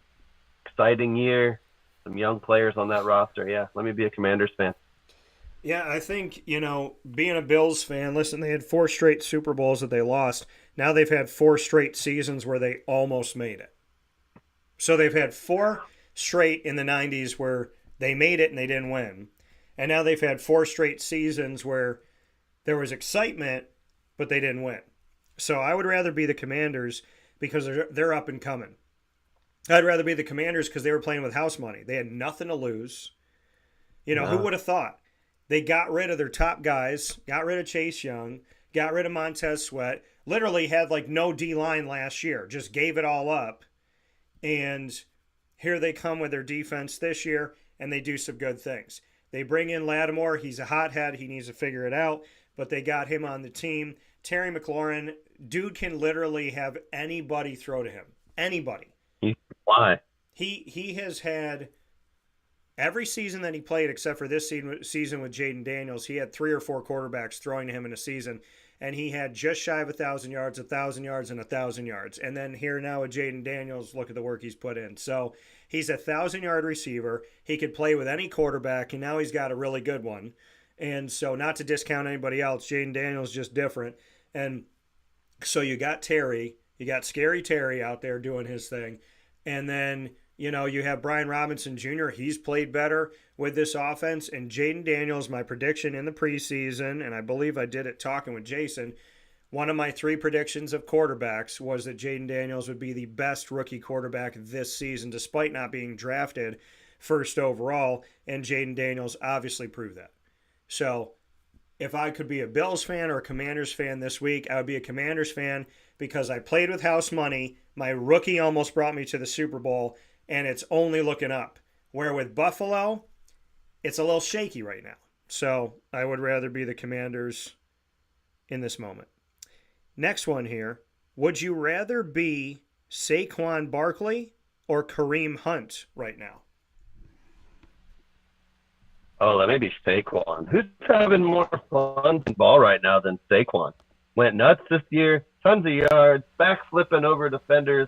Exciting year, some young players on that roster. Yeah, let me be a Commanders fan. Yeah, I think, being a Bills fan, listen, they had 4 straight Super Bowls that they lost. Now they've had 4 straight seasons where they almost made it. So they've had 4 straight in the 90s where they made it and they didn't win. And now they've had 4 straight seasons where there was excitement, but they didn't win. So I would rather be the Commanders because they're up and coming. I'd rather be the Commanders because they were playing with house money. They had nothing to lose. Who would have thought? They got rid of their top guys, got rid of Chase Young, got rid of Montez Sweat, literally had like no D-line last year, just gave it all up. And here they come with their defense this year, and they do some good things. They bring in Lattimore. He's a hothead. He needs to figure it out, but they got him on the team. Terry McLaurin, dude can literally have anybody throw to him. Anybody. Why? He has had every season that he played, except for this season with Jaden Daniels, he had 3 or 4 quarterbacks throwing to him in a season, and he had just shy of 1,000 yards, 1,000 yards, and 1,000 yards. And then here now with Jaden Daniels, look at the work he's put in. So he's a 1,000-yard receiver. He could play with any quarterback, and now he's got a really good one. And so not to discount anybody else, Jaden Daniels just different. And so you got Terry, you got Scary Terry out there doing his thing. And then, you have Brian Robinson Jr. He's played better with this offense. And Jaden Daniels, my prediction in the preseason, and I believe I did it talking with Jason, one of my 3 predictions of quarterbacks was that Jaden Daniels would be the best rookie quarterback this season, despite not being drafted first overall. And Jaden Daniels obviously proved that. So if I could be a Bills fan or a Commanders fan this week, I would be a Commanders fan because I played with house money. My rookie almost brought me to the Super Bowl, and it's only looking up. Where with Buffalo, it's a little shaky right now. So I would rather be the Commanders in this moment. Next one here. Would you rather be Saquon Barkley or Kareem Hunt right now? Oh, let me be Saquon. Who's having more fun in ball right now than Saquon? Went nuts this year, tons of yards, backflipping over defenders,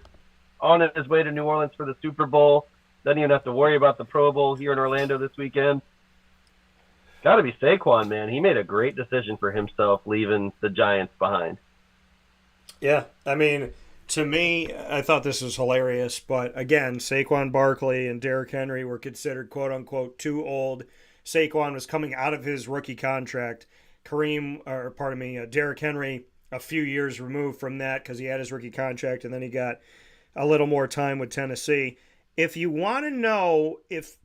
on his way to New Orleans for the Super Bowl. Doesn't even have to worry about the Pro Bowl here in Orlando this weekend. Got to be Saquon, man. He made a great decision for himself leaving the Giants behind. Yeah, I mean, to me, I thought this was hilarious. But again, Saquon Barkley and Derrick Henry were considered quote-unquote too old. Saquon was coming out of his rookie contract. Derrick Henry, a few years removed from that because he had his rookie contract and then he got a little more time with Tennessee. If you want to know if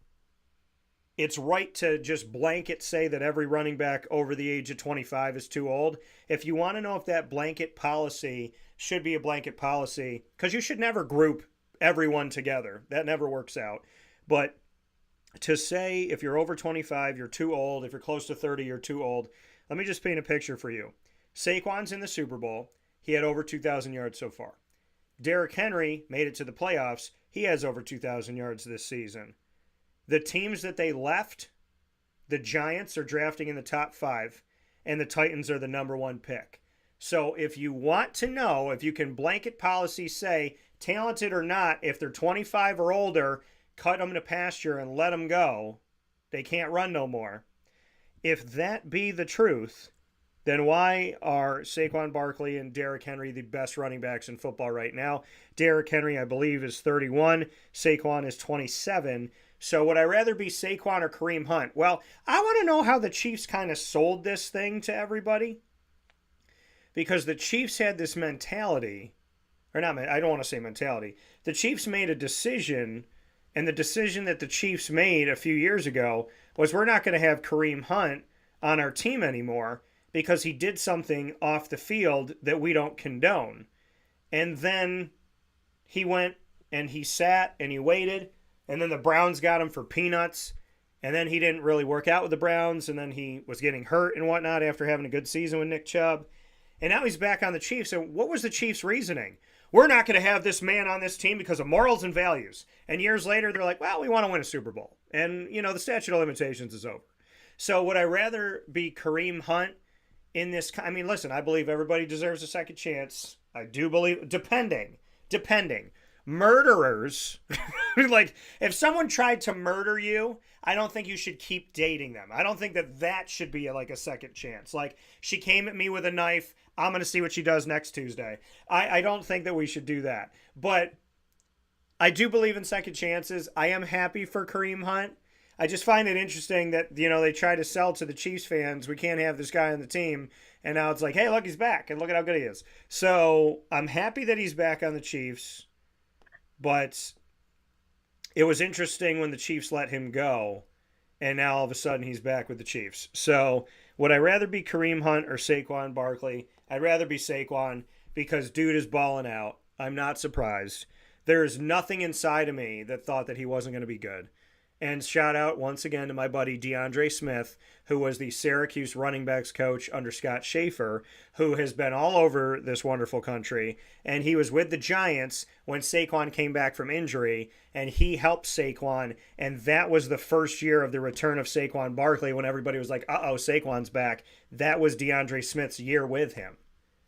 it's right to just blanket say that every running back over the age of 25 is too old, if you want to know if that blanket policy should be a blanket policy, because you should never group everyone together. That never works out. But to say if you're over 25, you're too old. If you're close to 30, you're too old. Let me just paint a picture for you. Saquon's in the Super Bowl. He had over 2,000 yards so far. Derrick Henry made it to the playoffs. He has over 2,000 yards this season. The teams that they left, the Giants are drafting in the top 5, and the Titans are the number 1 pick. So if you want to know, if you can blanket policy say, talented or not, if they're 25 or older, cut them to pasture and let them go. They can't run no more. If that be the truth, then why are Saquon Barkley and Derrick Henry the best running backs in football right now? Derrick Henry, I believe, is 31. Saquon is 27. So would I rather be Saquon or Kareem Hunt? Well, I want to know how the Chiefs kind of sold this thing to everybody. Because the Chiefs had this mentality, or not, I don't want to say mentality. The Chiefs made a decision, and the decision that the Chiefs made a few years ago was we're not going to have Kareem Hunt on our team anymore because he did something off the field that we don't condone. And then he went and he sat and he waited, and then the Browns got him for peanuts, and then he didn't really work out with the Browns, and then he was getting hurt and whatnot after having a good season with Nick Chubb. And now he's back on the Chiefs. So what was the Chiefs' reasoning? We're not going to have this man on this team because of morals and values. And years later, they're like, well, we want to win a Super Bowl. And, the statute of limitations is over. So would I rather be Kareem Hunt in this? I mean, listen, I believe everybody deserves a second chance. I do believe, depending. Murderers, like, if someone tried to murder you, I don't think you should keep dating them. I don't think that should be like a second chance. Like, she came at me with a knife. I'm going to see what she does next Tuesday. I don't think that we should do that. But I do believe in second chances. I am happy for Kareem Hunt. I just find it interesting that, they try to sell to the Chiefs fans, we can't have this guy on the team. And now it's like, hey, look, he's back, and look at how good he is. So I'm happy that he's back on the Chiefs. But it was interesting when the Chiefs let him go. And now all of a sudden he's back with the Chiefs. So would I rather be Kareem Hunt or Saquon Barkley? I'd rather be Saquon because dude is balling out. I'm not surprised. There is nothing inside of me that thought that he wasn't going to be good. And shout out once again to my buddy DeAndre Smith, who was the Syracuse running backs coach under Scott Schaefer, who has been all over this wonderful country. And he was with the Giants when Saquon came back from injury, and he helped Saquon. And that was the first year of the return of Saquon Barkley when everybody was like, uh-oh, Saquon's back. That was DeAndre Smith's year with him.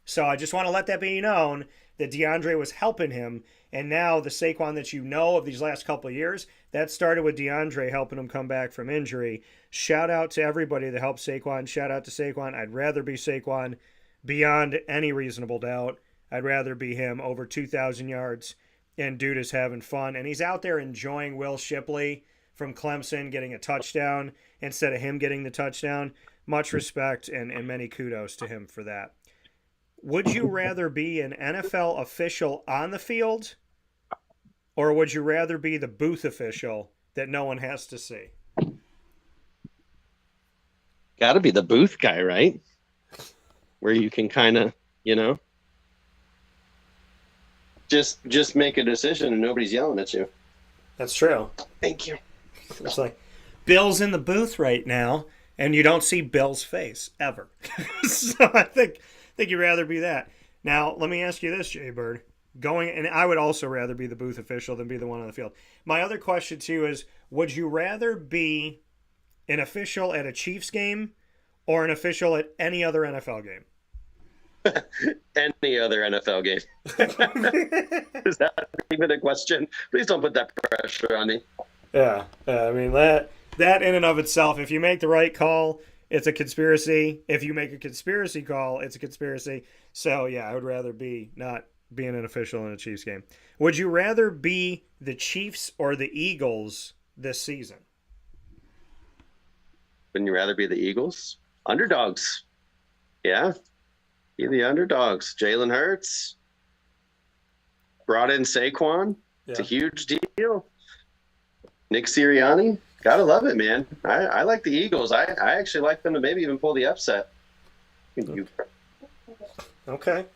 So I just want to let that be known that DeAndre was helping him. And now the Saquon that you know of these last couple of years, that started with DeAndre helping him come back from injury. Shout out to everybody that helped Saquon. Shout out to Saquon. I'd rather be Saquon beyond any reasonable doubt. I'd rather be him over 2,000 yards. And dude is having fun. And he's out there enjoying Will Shipley from Clemson getting a touchdown instead of him getting the touchdown. Much respect and many kudos to him for that. Would you rather be an NFL official on the field, or would you rather be the booth official that no one has to see? Got to be the booth guy, right? Where you can kind of, just make a decision and nobody's yelling at you. That's true. Thank you. It's like Bill's in the booth right now, and you don't see Bill's face ever. So I think you'd rather be that. Now, let me ask you this, Jay Bird. And I would also rather be the booth official than be the one on the field. My other question to you is, would you rather be an official at a Chiefs game or an official at any other NFL game? Any other NFL game. Is that even a question? Please don't put that pressure on me. Yeah. I mean, that in and of itself, if you make the right call, it's a conspiracy. If you make a conspiracy call, it's a conspiracy. So, yeah, I would rather be not being an official in a Chiefs game. Would you rather be the Chiefs or the Eagles this season? Wouldn't you rather be the Eagles? Underdogs. Yeah. Be the underdogs. Jalen Hurts. Brought in Saquon. Yeah. It's a huge deal. Nick Sirianni. Gotta love it, man. I like the Eagles. I actually like them to maybe even pull the upset. Okay.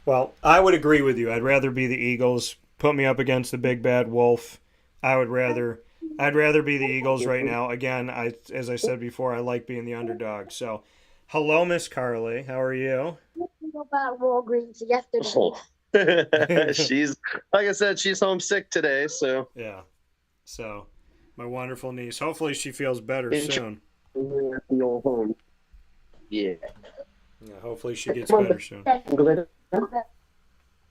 Well, I would agree with you. I'd rather be the Eagles. Put me up against the big bad wolf. I'd rather be the Eagles right now. Again, as I said before, I like being the underdog. So, hello, Miss Carly. How are you? About Walgreens yesterday. Oh. She's, like I said, she's homesick today. So yeah. So my wonderful niece. Hopefully she feels better soon. Home. Yeah. Yeah. Hopefully she gets better soon.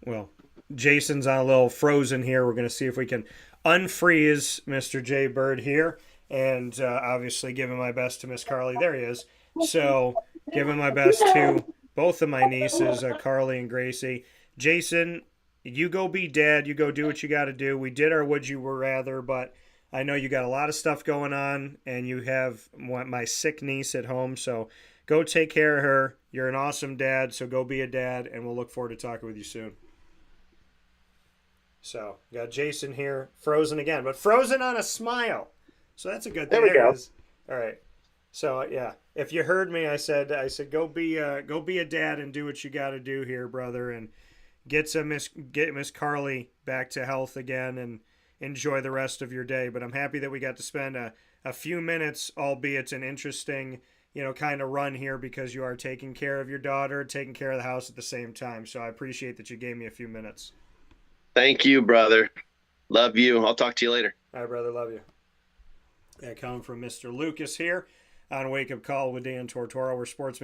Well, Jason's on a little frozen here. We're going to see if we can unfreeze Mr. J. Bird here. And obviously giving my best to Miss Carly. There he is. So giving my best to both of my nieces, Carly and Gracie. Jason, you go be dad. You go do what you got to do. We did our would you rather, but I know you got a lot of stuff going on, and you have my sick niece at home. So go take care of her. You're an awesome dad, so go be a dad, and we'll look forward to talking with you soon. So, got Jason here, frozen again, but frozen on a smile. So that's a good thing. There we go. All right. So, yeah, if you heard me, I said go be a dad and do what you got to do here, brother, and get Miss Carly back to health again and enjoy the rest of your day. But I'm happy that we got to spend a few minutes, albeit an interesting, kind of run here, because you are taking care of your daughter, taking care of the house at the same time. So I appreciate that you gave me a few minutes. Thank you, brother. Love you. I'll talk to you later. All right, brother. Love you. Yeah, coming from Mr. Lucas here on Wake Up Call with Dan Tortora, where sports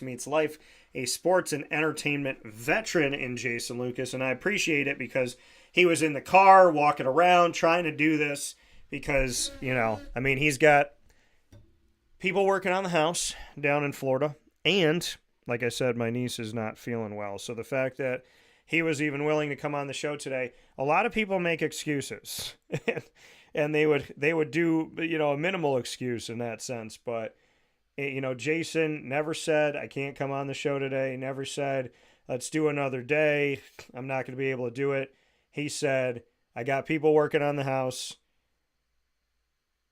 meets life. A sports and entertainment veteran in Jason Lucas, and I appreciate it because he was in the car walking around trying to do this because, he's got people working on the house down in Florida, and like I said, my niece is not feeling well. So the fact that he was even willing to come on the show today. A lot of people make excuses, and they would do, a minimal excuse in that sense. But, Jason never said, I can't come on the show today. Never said, let's do another day. I'm not going to be able to do it. He said, I got people working on the house.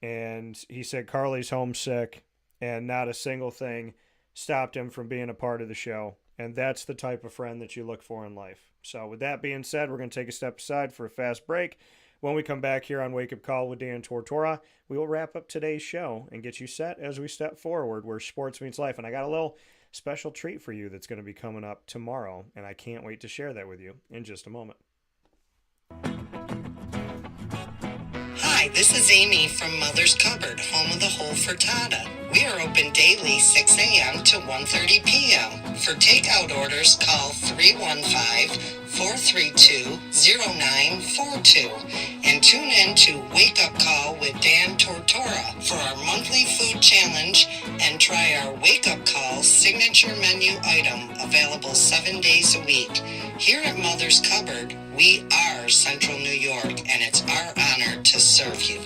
And he said, Carly's homesick, and not a single thing stopped him from being a part of the show. And that's the type of friend that you look for in life. So with that being said, we're going to take a step aside for a fast break. When we come back here on Wake Up Call with Dan Tortora, we will wrap up today's show and get you set as we step forward where sports meets life. And I got a little special treat for you that's going to be coming up tomorrow, and I can't wait to share that with you in just a moment. Hi, this is Amy from Mother's Cupboard, home of the whole frittata. We are open daily 6 a.m. to 1:30 p.m. For takeout orders, call 315-432-0942 and tune in to Wake Up Call with Dan Tortora for our monthly food challenge and try our Wake Up Call signature menu item available 7 days a week. Here at Mother's Cupboard, we are Central New York, and it's our honor to serve you.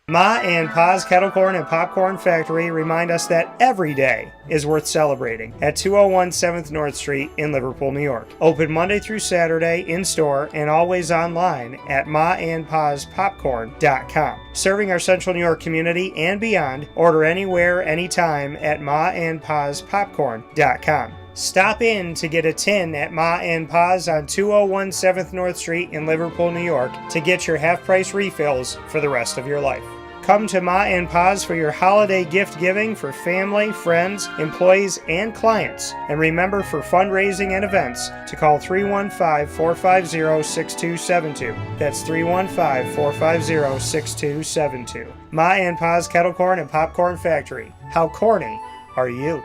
Ma and Pa's Kettle Corn and Popcorn Factory remind us that every day is worth celebrating at 201 7th North Street in Liverpool, New York. Open Monday through Saturday in-store and always online at maandpaspopcorn.com. Serving our Central New York community and beyond, order anywhere, anytime at maandpaspopcorn.com. Stop in to get a tin at Ma and Pa's on 201 7th North Street in Liverpool, New York to get your half-price refills for the rest of your life. Come to Ma and Pa's for your holiday gift giving for family, friends, employees, and clients. And remember, for fundraising and events, to call 315-450-6272. That's 315-450-6272. Ma and Pa's Kettle Corn and Popcorn Factory. How corny are you?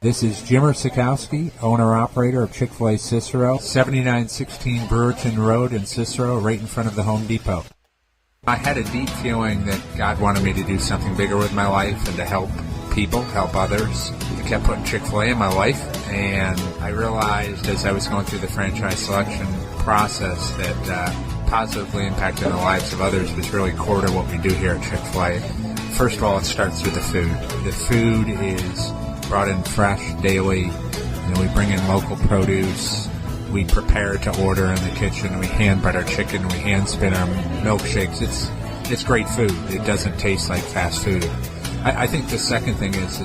This is Jimmer Sikowski, owner-operator of Chick-fil-A Cicero, 7916 Brewerton Road in Cicero, right in front of the Home Depot. I had a deep feeling that God wanted me to do something bigger with my life and to help people, help others. I kept putting Chick-fil-A in my life, and I realized as I was going through the franchise selection process that positively impacting the lives of others was really core to what we do here at Chick-fil-A. First of all, it starts with the food. The food is brought in fresh daily. We bring in local produce. We prepare to order in the kitchen. We hand bread our chicken. We hand spin our milkshakes. It's great food. It doesn't taste like fast food. I think the second thing is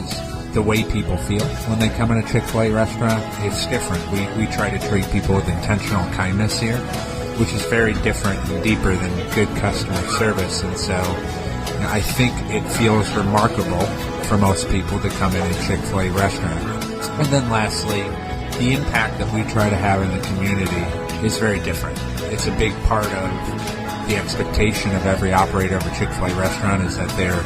the way people feel when they come in a Chick-fil-A restaurant. It's different. We try to treat people with intentional kindness here, which is very different and deeper than good customer service. And so I think it feels remarkable for most people to come in a Chick-fil-A restaurant. And then lastly, the impact that we try to have in the community is very different. It's a big part of the expectation of every operator of a Chick-fil-A restaurant is that they're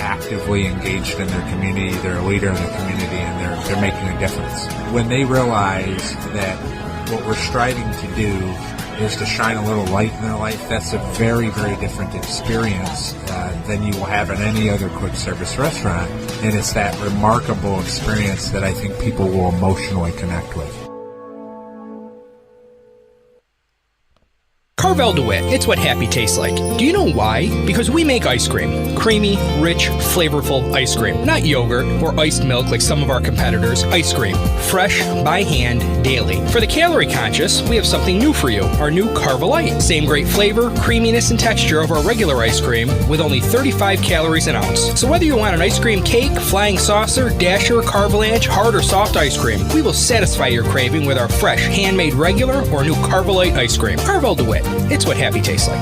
actively engaged in their community, they're a leader in the community, and they're making a difference. When they realize that what we're striving to do is to shine a little light in their life, that's a very, very different experience than you will have in any other quick service restaurant. And it's that remarkable experience that I think people will emotionally connect with. Carvel DeWitt, it's what happy tastes like. Do you know why? Because we make ice cream. Creamy, rich, flavorful ice cream. Not yogurt or iced milk like some of our competitors. Ice cream. Fresh, by hand, daily. For the calorie conscious, we have something new for you. Our new Carvelite. Same great flavor, creaminess, and texture of our regular ice cream with only 35 calories an ounce. So whether you want an ice cream cake, flying saucer, dasher, carvalanche, hard or soft ice cream, we will satisfy your craving with our fresh, handmade regular or new Carvelite ice cream. Carvel DeWitt. It's what happy tastes like.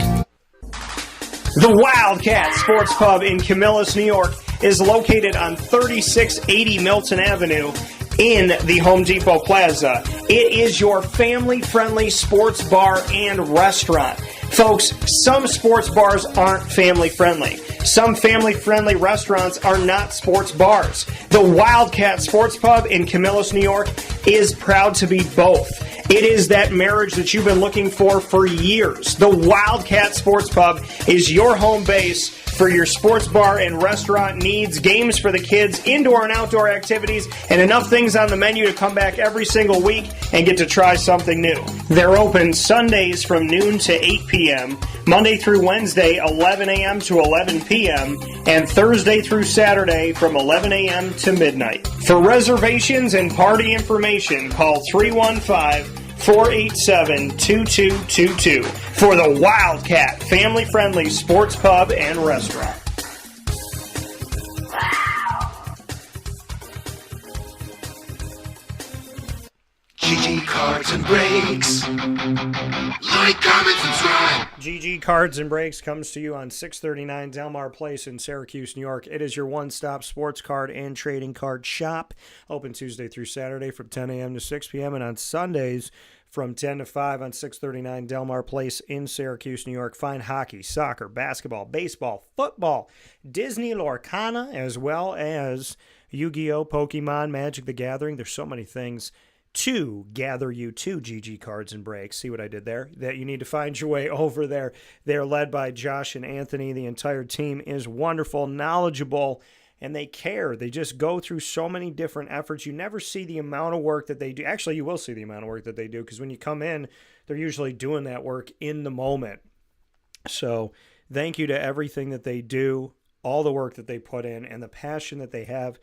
The Wildcat Sports Pub in Camillus, New York is located on 3680 Milton Avenue in the Home Depot Plaza. It is your family-friendly sports bar and restaurant. Folks, some sports bars aren't family-friendly. Some family-friendly restaurants are not sports bars. The Wildcat Sports Pub in Camillus, New York is proud to be both. It is that marriage that you've been looking for years. The Wildcat Sports Pub is your home base for your sports bar and restaurant needs, games for the kids, indoor and outdoor activities, and enough things on the menu to come back every single week and get to try something new. They're open Sundays from noon to 8 p.m., Monday through Wednesday, 11 a.m. to 11 p.m., and Thursday through Saturday from 11 a.m. to midnight. For reservations and party information, call 315-487-2222 for the Wildcat family-friendly sports pub and restaurant. GG Cards and Breaks. Like, comment, subscribe. GG Cards and Breaks comes to you on 639 Delmar Place in Syracuse, New York. It is your one-stop sports card and trading card shop. Open Tuesday through Saturday from 10 a.m. to 6 p.m. and on Sundays from 10 to 5 on 639 Delmar Place in Syracuse, New York. Find hockey, soccer, basketball, baseball, football, Disney Lorcana, as well as Yu-Gi-Oh!, Pokemon, Magic the Gathering. There's so many things to gather you to GG Cards and Breaks. See what I did there? That you need to find your way over there. They're led by Josh and Anthony. The entire team is wonderful, knowledgeable, and they care. They just go through so many different efforts. You never see the amount of work that they do. Actually, you will see the amount of work that they do, because when you come in, they're usually doing that work in the moment. So thank you to everything that they do, all the work that they put in, and the passion that they have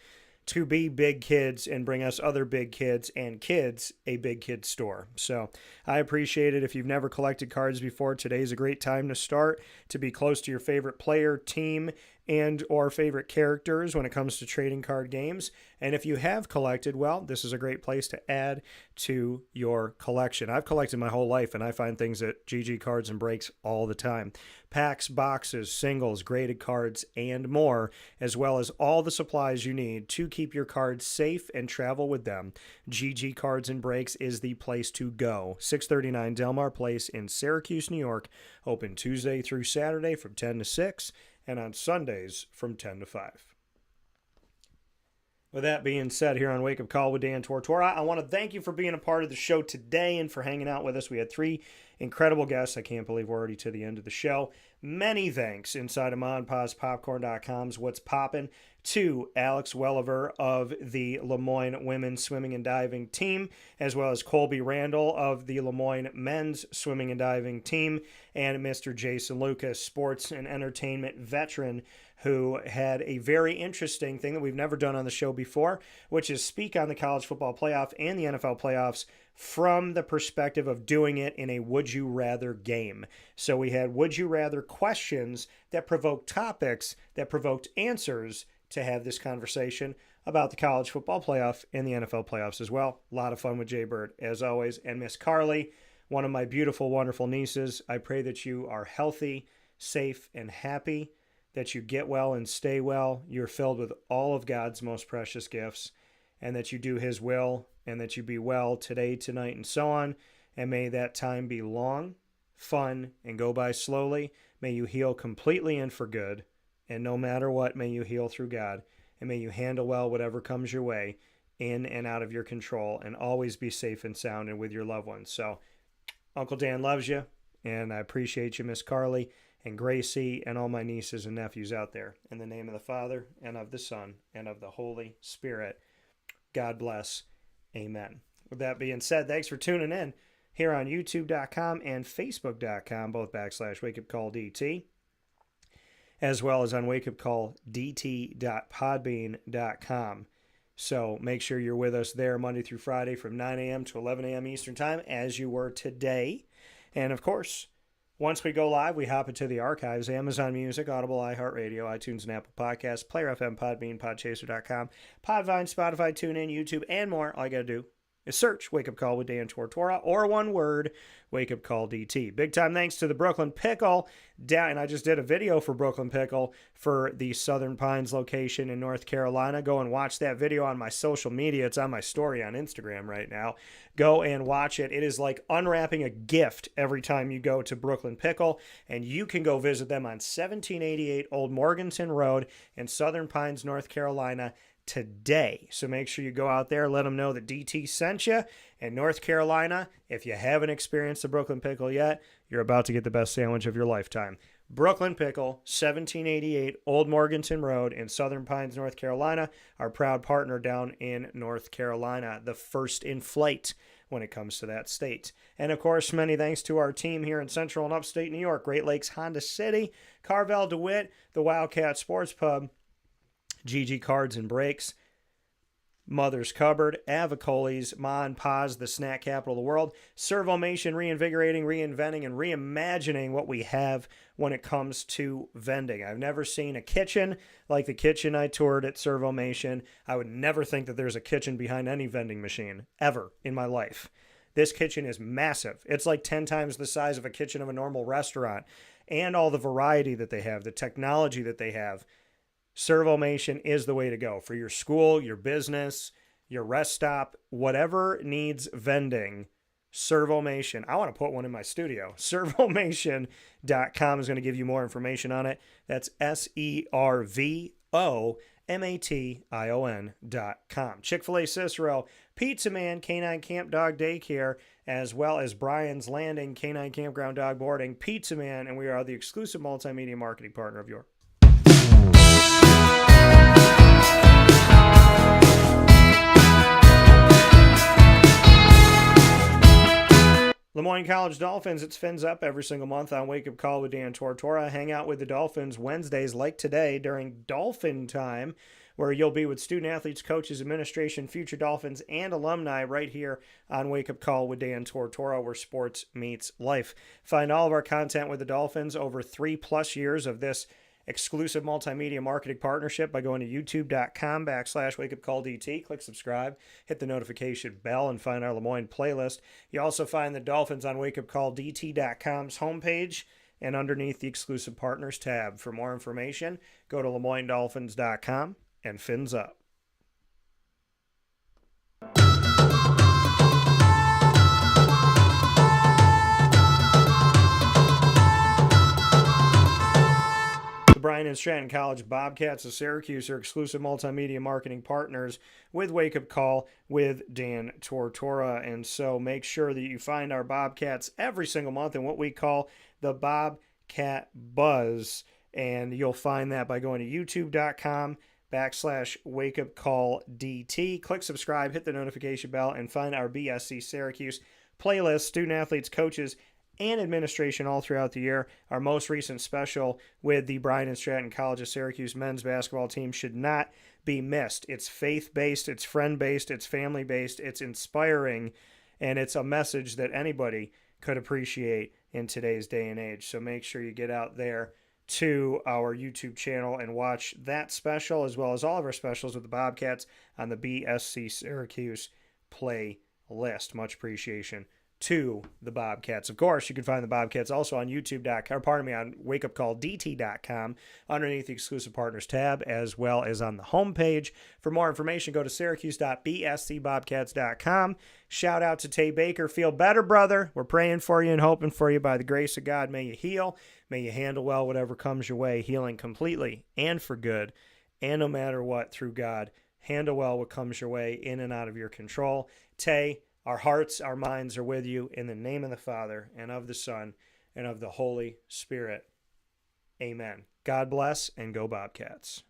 to be big kids and bring us other big kids and kids a big kid store. So I appreciate it. If you've never collected cards before, today's a great time to start, to be close to your favorite player, team, and or favorite characters when it comes to trading card games. And if you have collected, well, this is a great place to add to your collection. I've collected my whole life, and I find things at GG Cards and Breaks all the time. Packs, boxes, singles, graded cards, and more, as well as all the supplies you need to keep your cards safe and travel with them. GG Cards and Breaks is the place to go. 639 Delmar Place in Syracuse, New York. Open Tuesday through Saturday from 10 to 6. And on Sundays from 10 to 5. With that being said, here on Wake Up Call with Dan Tortora, I want to thank you for being a part of the show today and for hanging out with us. We had 3 incredible guests. I can't believe we're already to the end of the show. Many thanks inside of MonPazPopcorn.com's What's Poppin' to Alex Welliver of the Moyne Women's Swimming and Diving Team, as well as Colby Randall of the Moyne Men's Swimming and Diving Team, and Mr. Jason Lucas, sports and entertainment veteran, who had a very interesting thing that we've never done on the show before, which is speak on the college football playoff and the NFL playoffs from the perspective of doing it in a would you rather game. So we had would you rather questions that provoked topics, that provoked answers to have this conversation about the college football playoff and the NFL playoffs as well. A lot of fun with Jay Bird, as always. And Miss Carly, one of my beautiful, wonderful nieces. I pray that you are healthy, safe, and happy, that you get well and stay well. You're filled with all of God's most precious gifts, and that you do His will, and that you be well today, tonight, and so on. And may that time be long, fun, and go by slowly. May you heal completely and for good. And no matter what, may you heal through God. And may you handle well whatever comes your way, in and out of your control, and always be safe and sound and with your loved ones. So Uncle Dan loves you, and I appreciate you, Miss Carly, and Gracie, and all my nieces and nephews out there. In the name of the Father, and of the Son, and of the Holy Spirit. God bless. Amen. With that being said, thanks for tuning in here on YouTube.com and Facebook.com, both /WakeUpCallDT, as well as on WakeUpCallDT.podbean.com. So make sure you're with us there Monday through Friday from 9 a.m. to 11 a.m. Eastern Time, as you were today. And, of course, once we go live, we hop into the archives: Amazon Music, Audible, iHeartRadio, iTunes, and Apple Podcasts, Player FM, Podbean, Podchaser.com, Podvine, Spotify, TuneIn, YouTube, and more. All you got to do is search Wake Up Call with Dan Tortora, or one word, Wake Up Call DT. Big time thanks to the Brooklyn Pickle. And I just did a video for Brooklyn Pickle for the Southern Pines location in North Carolina. Go and watch that video on my social media. It's on my story on Instagram right now. Go and watch it. It is like unwrapping a gift every time you go to Brooklyn Pickle. And you can go visit them on 1788 Old Morganton Road in Southern Pines, North Carolina today. So make sure you go out there, let them know that DT sent you. And North Carolina, if you haven't experienced the Brooklyn Pickle yet, you're about to get the best sandwich of your lifetime. Brooklyn Pickle, 1788 Old Morganton Road in Southern Pines, North Carolina, our proud partner down in North Carolina, the first in flight when it comes to that state. And of course, many thanks to our team here in Central and Upstate New York, Great Lakes Honda City, Carvel DeWitt, the Wildcat Sports Pub, GG Cards and Brakes, Mother's Cupboard, Avicoli's, Ma and Pa's, the snack capital of the world, Servomation, reinvigorating, reinventing, and reimagining what we have when it comes to vending. I've never seen a kitchen like the kitchen I toured at Servomation. I would never think that there's a kitchen behind any vending machine, ever, in my life. This kitchen is massive. It's like 10 times the size of a kitchen of a normal restaurant. And all the variety that they have, the technology that they have. Servomation is the way to go for your school, your business, your rest stop, whatever needs vending. Servomation. I want to put one in my studio. Servomation.com is going to give you more information on it. That's SERVOMATION.com. Chick-fil-A Cicero, Pizza Man, Canine Camp Dog Daycare, as well as Brian's Landing, Canine Campground Dog Boarding, Pizza Man, and we are the exclusive multimedia marketing partner of your. Le Moyne College Dolphins, it's Fins Up every single month on Wake Up Call with Dan Tortora. Hang out with the Dolphins Wednesdays like today during Dolphin time, where you'll be with student athletes, coaches, administration, future Dolphins, and alumni right here on Wake Up Call with Dan Tortora, where sports meets life. Find all of our content with the Dolphins over 3+ years of this exclusive multimedia marketing partnership by going to youtube.com/wakeupcalldt. Click subscribe, hit the notification bell, and find our Le Moyne playlist. You also find the Dolphins on wakeupcalldt.com's homepage and underneath the exclusive partners tab. For more information, go to lemoynedolphins.com and Fins Up. Bryan and Stratton College Bobcats of Syracuse are exclusive multimedia marketing partners with Wake Up Call with Dan Tortora. And so make sure that you find our Bobcats every single month in what we call the Bobcat Buzz. And you'll find that by going to youtube.com/wakeupcalldt. Click subscribe, hit the notification bell, and find our BSC Syracuse playlist, student athletes, coaches, and administration all throughout the year. Our most recent special with the Bryan and Stratton College of Syracuse men's basketball team should not be missed. It's faith-based, it's friend-based, it's family-based, it's inspiring, and it's a message that anybody could appreciate in today's day and age. So make sure you get out there to our YouTube channel and watch that special, as well as all of our specials with the Bobcats on the BSC Syracuse playlist. Much appreciation to the Bobcats. Of course, you can find the Bobcats also on YouTube.com, on wakeupcalldt.com underneath the exclusive partners tab, as well as on the homepage. For more information, go to syracuse.bscbobcats.com. Shout out to Tay Baker. Feel better, brother. We're praying for you and hoping for you. By the grace of God, may you heal. May you handle well whatever comes your way, healing completely and for good. And no matter what, through God, handle well what comes your way, in and out of your control. Tay, our hearts, our minds are with you in the name of the Father and of the Son and of the Holy Spirit. Amen. God bless and go Bobcats.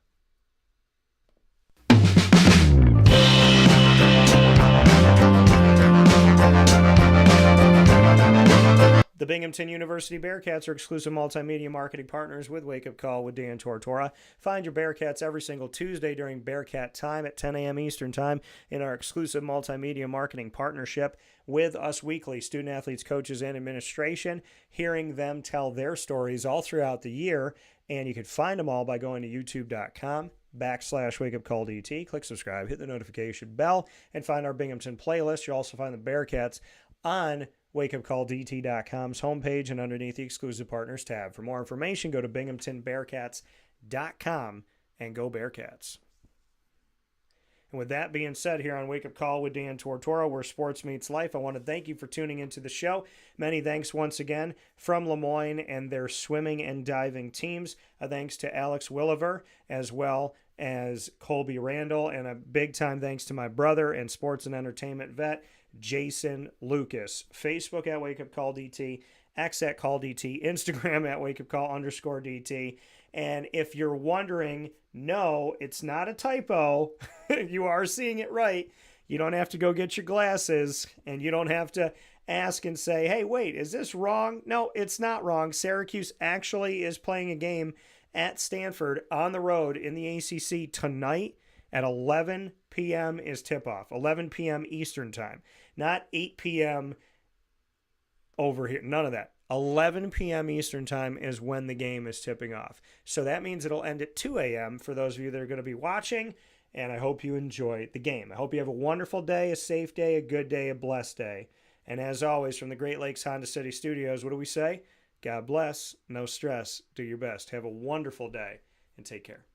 The Binghamton University Bearcats are exclusive multimedia marketing partners with Wake Up Call with Dan Tortora. Find your Bearcats every single Tuesday during Bearcat Time at 10 a.m. Eastern Time in our exclusive multimedia marketing partnership with Us Weekly, student athletes, coaches, and administration, hearing them tell their stories all throughout the year. And you can find them all by going to youtube.com/wakeupcalldt. Click subscribe, hit the notification bell, and find our Binghamton playlist. You'll also find the Bearcats on wakeupcalldt.com's homepage and underneath the exclusive partners tab. For more information, go to binghamtonbearcats.com and go Bearcats. And with that being said, here on Wake Up Call with Dan Tortora, where sports meets life, I want to thank you for tuning into the show. Many thanks once again from Le Moyne and their swimming and diving teams. A thanks to Alex Welliver, as well as Colby Randall, and a big time thanks to my brother and sports and entertainment vet, Jason Lucas. Facebook at Wake Up Call DT, X at Call DT, Instagram at Wake Up Call _DT. And if you're wondering, no, it's not a typo. You are seeing it right. You don't have to go get your glasses, and you don't have to ask and say, hey, wait, is this wrong? No, it's not wrong. Syracuse actually is playing a game at Stanford on the road in the ACC tonight at 11 p.m. is tip-off. 11 p.m. Eastern time. Not 8 p.m. over here. None of that. 11 p.m. Eastern time is when the game is tipping off. So that means it'll end at 2 a.m. for those of you that are going to be watching, and I hope you enjoy the game. I hope you have a wonderful day, a safe day, a good day, a blessed day. And as always, from the Great Lakes Honda City Studios, what do we say? God bless, no stress, do your best. Have a wonderful day, and take care.